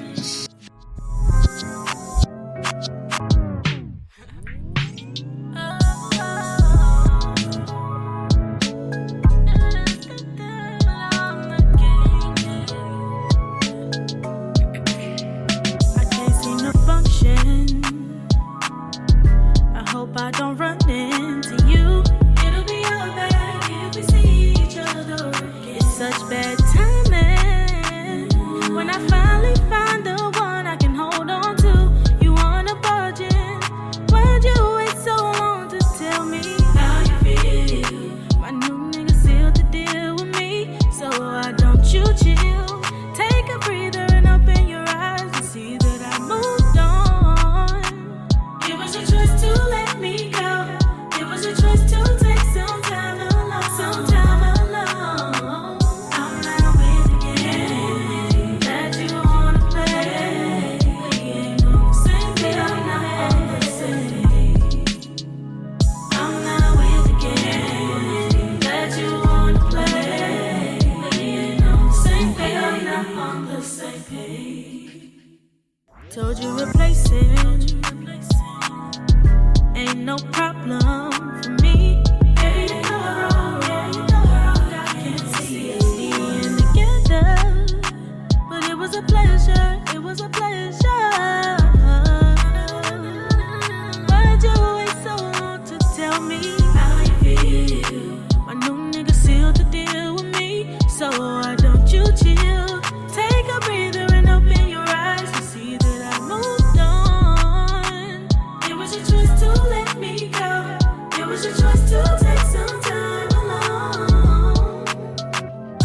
feel. My new nigga sealed the deal with me, so why don't you chill? Take a breather and open your eyes to see that I moved on. It was your choice to let me go. It was your choice to take some time alone.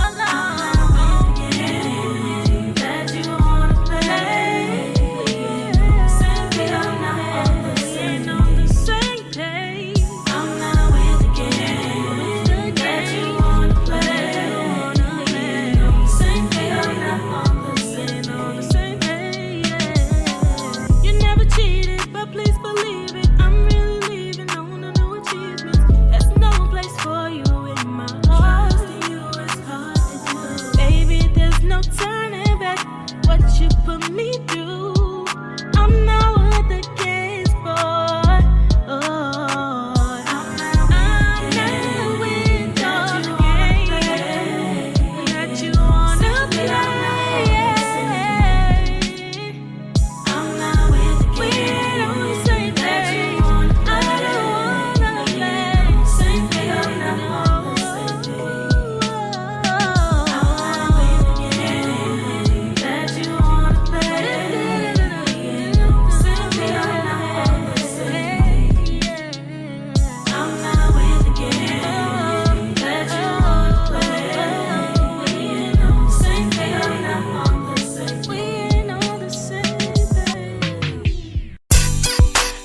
Alone. Yeah. That you wanna play. Simply I'm not on the same page. I'm not with the game. That you wanna play. Simply I'm not on the same page. You never cheated, but please believe it. I'm really leaving on a new achievement. There's no place for you in my heart. Trusting you is hard to do. Baby, there's no turning back. What you put me through, I'm not what the game's for. Oh, I'm not with your game that you wanna play. I'm not with the game. We don't say that you wanna play. I don't wanna play. Same thing, I'm not on the same page. I'm not with the game that you wanna play. Same thing, I'm not on the same page. I'm not with the game that you wanna play. Same thing, I'm not on the same page. We ain't on the same page.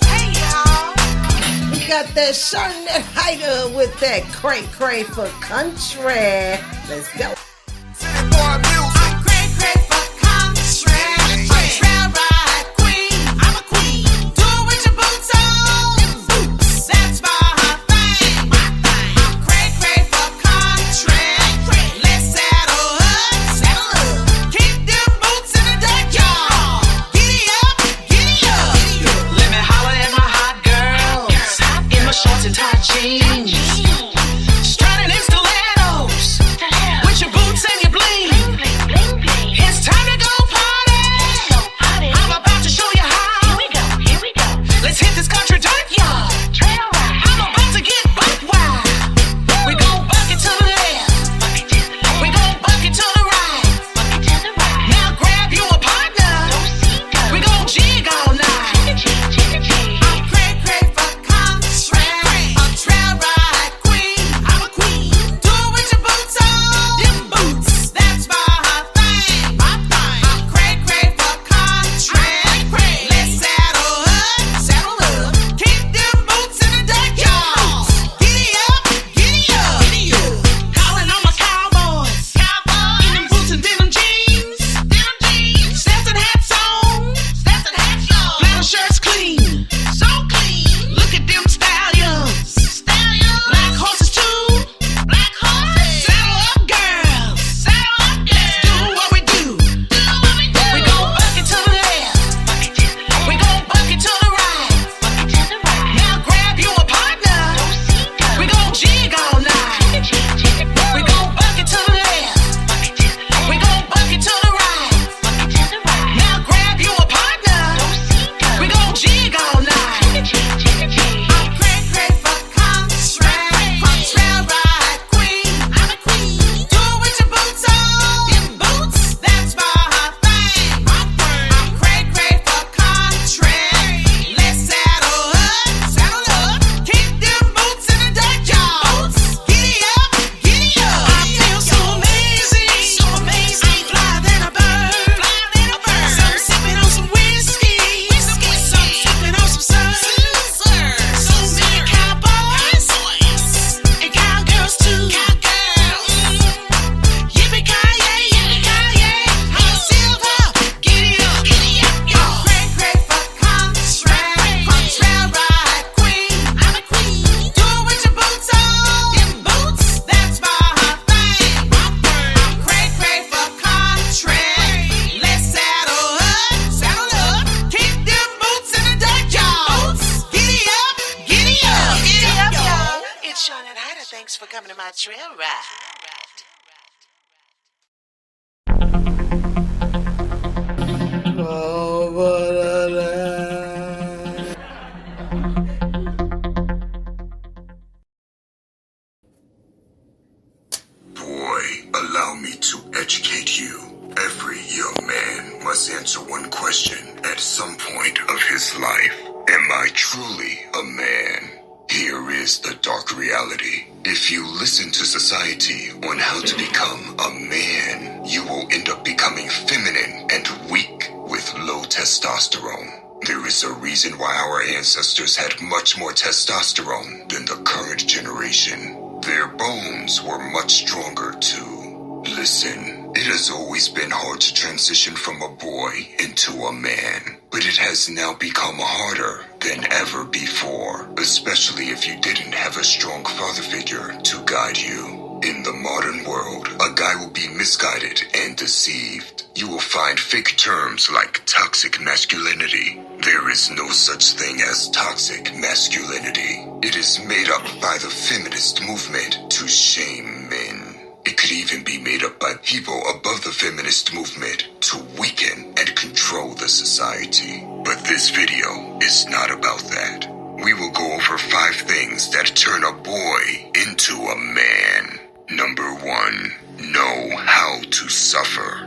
Hey y'all, we got that Sharnette Hyder with that cray for country. Let's go. Let me holler at my hot girls in my shorts and tight jeans, strutting in stilettos with your boots and your bling. It's time to go party. I'm about to show you how. Here we go. Let's hit this country dirt, y'all. I'm about to get buck wild. We gon' buck it to the left. We gon' buck it to the right. Now grab you a partner. We gon' jig all night. I'm cray for country, a trail ride queen. I'm a queen. Do it with your boots on. Them boots, that's my thing. I'm cray for country. Let's saddle up. Kick them boots in the dirt, y'all. Giddy up. Calling on my cowboys. In them boots and denim jeans. Stetson hats on. Flannel shirts clean. So clean. Look at them stallions. Black horses too. Saddle up, girls. Let's do what we do. We gon' buck it to the left. We gon' buck it to the right. Now grab you a partner. We gon' jig all night. We gon' buck it to the left. We gon' buck it to the right. Now grab you a partner. We gon' jig all night. I'm cray for country, trail ride queen. I'm a queen. Do it with your boots on. Them boots, that's my thing. I'm cray for country. Let's saddle up. Kick them boots in the dirt, y'all. Giddy up. I feel so amazing. I'm fly than a bird. Some sipping on some whiskey. Some sipping on some sun. So many cowboys and cowgirls too. Yippee-ki-yay. I'm silver. Giddy up. I'm cray for country, trail ride queen. I'm a queen. Do it with your boots on. Them boots, that's my thing. I'm cray for country. Let's saddle up. Kick them boots in the dirt, y'all. Giddy up, y'all. It's Sharnette Hyder. Thanks for coming to my trail ride. educate you. Every young man must answer one question at some point of his life. Am I truly a man? Here is the dark reality. If you listen to society on how to become a man, you will end up becoming feminine and weak with low testosterone. There is a reason why our ancestors had much more testosterone than the current generation. Their bones were much stronger too. Listen, it has always been hard to transition from a boy into a man, but it has now become harder than ever before, especially if you didn't have a strong father figure to guide you. In the modern world, a guy will be misguided and deceived. You will find fake terms like toxic masculinity. There is no such thing as toxic masculinity. It is made up by the feminist movement to shame men. It could even be made up by people above the feminist movement to weaken and control the society. But this video is not about that. We will go over 5 things that turn a boy into a man. Number 1, know how to suffer.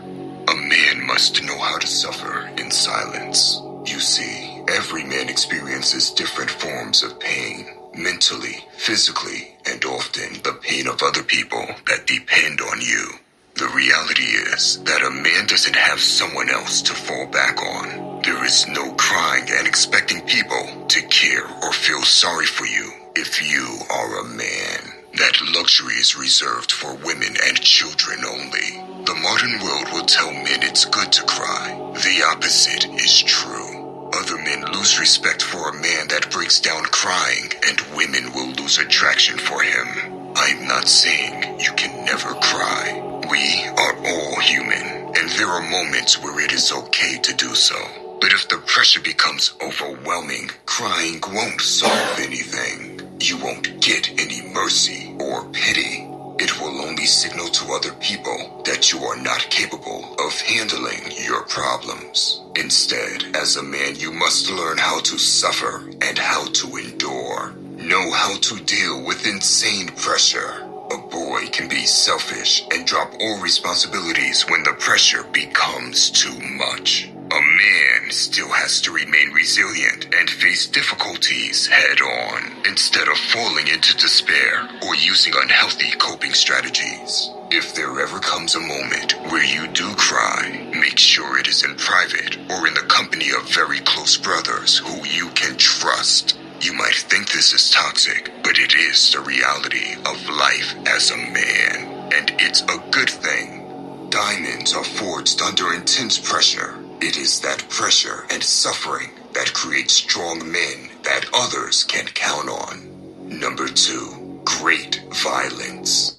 A man must know how to suffer in silence. You see, every man experiences different forms of pain, mentally, physically, and often the pain of other people that depend on you. The reality is that a man doesn't have someone else to fall back on. There is no crying and expecting people to care or feel sorry for you if you are a man. That luxury is reserved for women and children only. The modern world will tell men it's good to cry. The opposite is true. Other men lose respect for a man that breaks down crying, and women will lose attraction for him. I'm not saying you can never cry. We are all human, and there are moments where it is okay to do so. But if the pressure becomes overwhelming, crying won't solve anything. You won't get any mercy or pity. It will only signal to other people that you are not capable of handling your problems. Instead, as a man, you must learn how to suffer and how to endure. Know how to deal with insane pressure. A boy can be selfish and drop all responsibilities when the pressure becomes too much. A man still has to remain resilient and face difficulties head-on instead of falling into despair or using unhealthy coping strategies. If there ever comes a moment where you do cry, make sure it is in private or in the company of very close brothers who you can trust. You might think this is toxic, but it is the reality of life as a man, and it's a good thing. Diamonds are forged under intense pressure. It is that pressure and suffering that creates strong men that others can count on. Number 2, great violence.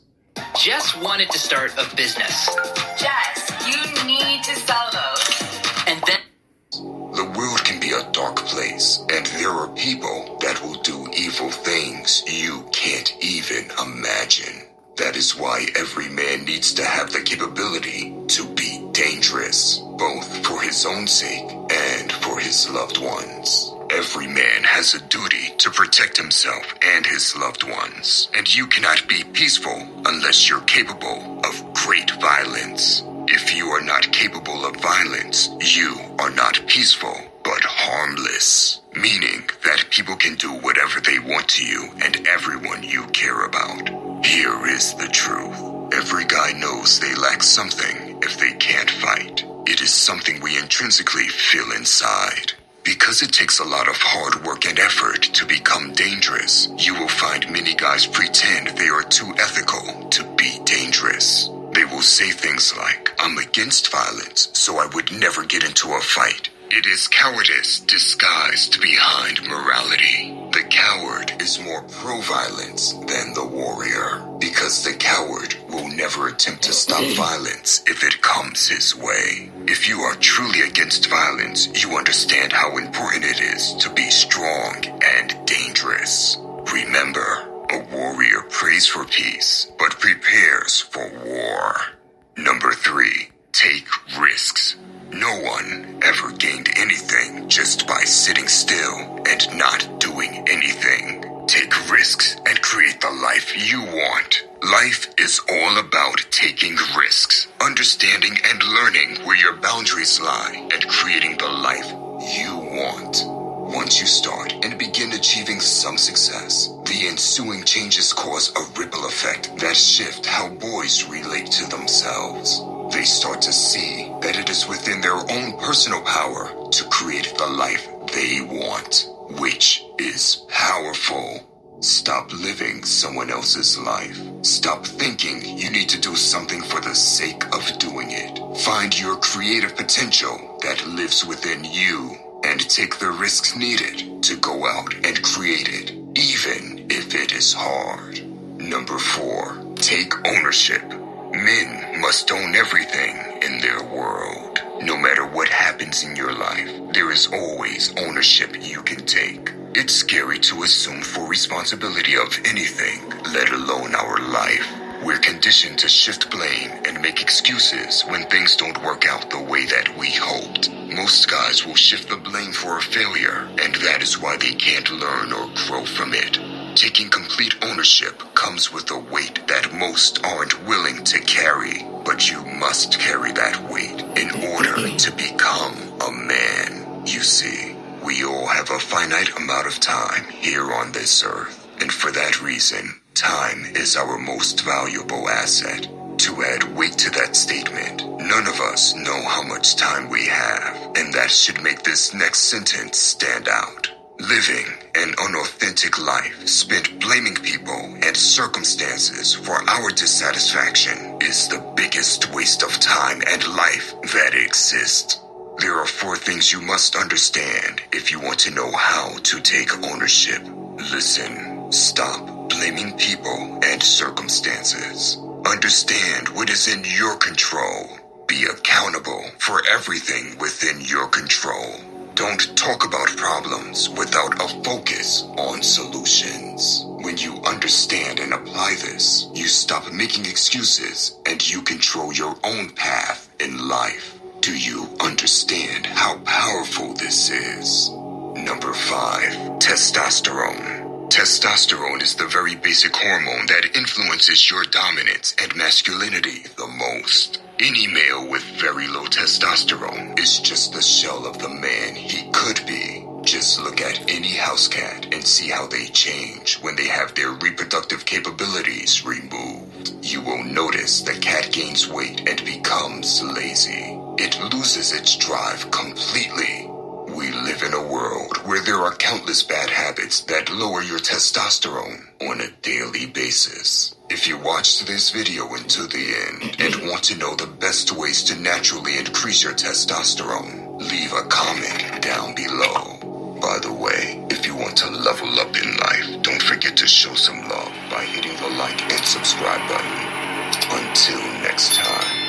Just wanted to start a business. Jess, you need to sell those. And then the world can be a dark place, and there are people that will do evil things you can't even imagine. That is why every man needs to have the capability to be dangerous, both for his own sake and for his loved ones. Every man has a duty to protect himself and his loved ones, and you cannot be peaceful unless you're capable of great violence. If you are not capable of violence, you are not peaceful, but harmless, meaning that people can do whatever they want to you and everyone you care about. Here is the truth. Every guy knows they lack something if they can't fight. It is something we intrinsically feel inside. Because it takes a lot of hard work and effort to become dangerous, you will find many guys pretend they are too ethical to be dangerous. They will say things like, "I'm against violence, so I would never get into a fight." It is cowardice disguised behind morality. The coward is more pro-violence than the warrior, because the coward will never attempt to stop violence if it comes his way. If you are truly against violence, you understand how important it is to be strong and dangerous. Remember, a warrior prays for peace, but prepares for war. Number 3, take risks. No one ever gained anything just by sitting still and not doing anything. Take risks and create the life you want. Life is all about taking risks, understanding and learning where your boundaries lie, and creating the life you want. Once you start and begin achieving some success, the ensuing changes cause a ripple effect that shift how boys relate to themselves. They start to see that it is within their own personal power to create the life they want, which is powerful. Stop living someone else's life. Stop thinking you need to do something for the sake of doing it. Find your creative potential that lives within you and take the risks needed to go out and create it, even if it is hard. Number 4, take ownership. Men must own everything in their world. No matter what happens in your life, there is always ownership you can take. It's scary to assume full responsibility of anything, let alone our life. We're conditioned to shift blame and make excuses when things don't work out the way that we hoped. Most guys will shift the blame for a failure, and that is why they can't learn or grow from it. Taking complete ownership comes with a weight that most aren't willing to carry, but you must carry that weight in order to become a man. You see, we all have a finite amount of time here on this earth, and for that reason, time is our most valuable asset. To add weight to that statement, none of us know how much time we have, and that should make this next sentence stand out. Living an unauthentic life spent blaming people and circumstances for our dissatisfaction is the biggest waste of time and life that exists. There are 4 things you must understand if you want to know how to take ownership. Listen, stop blaming people and circumstances. Understand what is in your control. Be accountable for everything within your control. Don't talk about problems without a focus on solutions. When you understand and apply this, you stop making excuses and you control your own path in life. Do you understand how powerful this is? Number 5, testosterone. Testosterone is the very basic hormone that influences your dominance and masculinity the most. Any male with very low testosterone is just the shell of the man he could be. Just look at any house cat and see how they change when they have their reproductive capabilities removed. You will notice the cat gains weight and becomes lazy. It loses its drive completely. We live in a world where there are countless bad habits that lower your testosterone on a daily basis. If you watched this video until the end and want to know the best ways to naturally increase your testosterone, leave a comment down below. By the way, if you want to level up in life, don't forget to show some love by hitting the like and subscribe button. Until next time.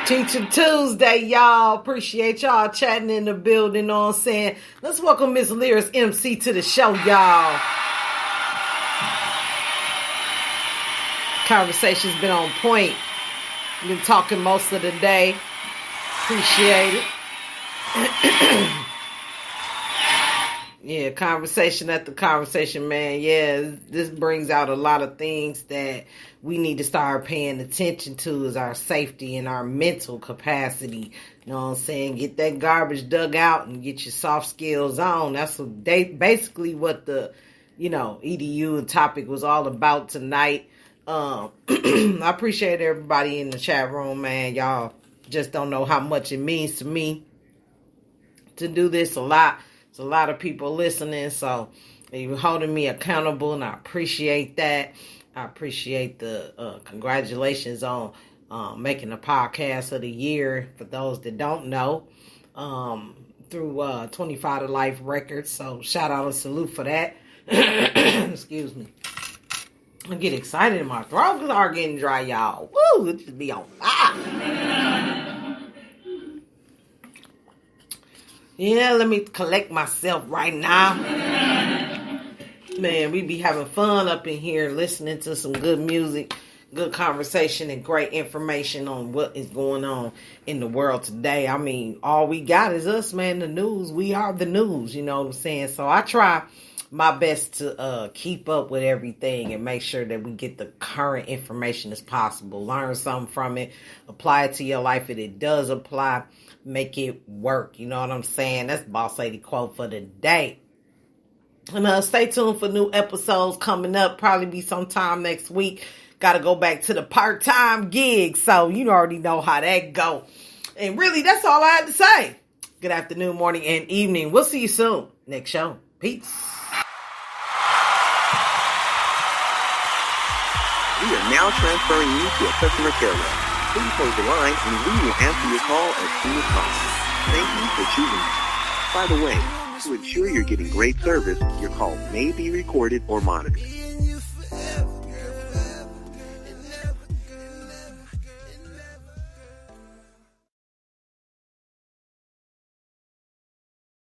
Teacher Tuesday, y'all. Appreciate y'all chatting in the building, know what I'm saying? Let's welcome Miss Lyris MC to the show, y'all. Conversation's been on point. Been talking most of the day. Appreciate it. Yeah, conversation after conversation, man. Yeah, this brings out a lot of things that we need to start paying attention to is our safety and our mental capacity. You know what I'm saying? Get that garbage dug out and get your soft skills on. That's what basically what the, EDU and topic was all about tonight. I appreciate everybody in the chat room, man. Y'all just don't know how much it means to me to do this a lot. It's a lot of people listening, so you're holding me accountable, and I appreciate that. I appreciate the congratulations on making the podcast of the year, for those that don't know, through 25 to Life Records. So shout out and salute for that. Excuse me. I get excited in my throat because I'm getting dry, y'all. Woo, it just be on fire. Yeah, let me collect myself right now. Man, we be having fun up in here listening to some good music. good conversation and great information on what is going on in the world today. I mean, all we got is us, man, the news. We are the news, you know what I'm saying? So I try my best to keep up with everything and make sure that we get the current information as possible. Learn something from it, apply it to your life if it does apply, make it work. You know what I'm saying? That's Boss Lady quote for the day. And stay tuned for new episodes coming up. Probably be sometime next week. Got to go back to the part-time gig, so you already know how that go. And really, that's all I had to say. Good afternoon, morning, and evening. We'll see you soon. Next show. Peace. We are now transferring you to a customer care rep. Please hold the line and we will answer your call as soon as possible. Thank you for choosing us. By the way, to ensure you're getting great service, your call may be recorded or monitored.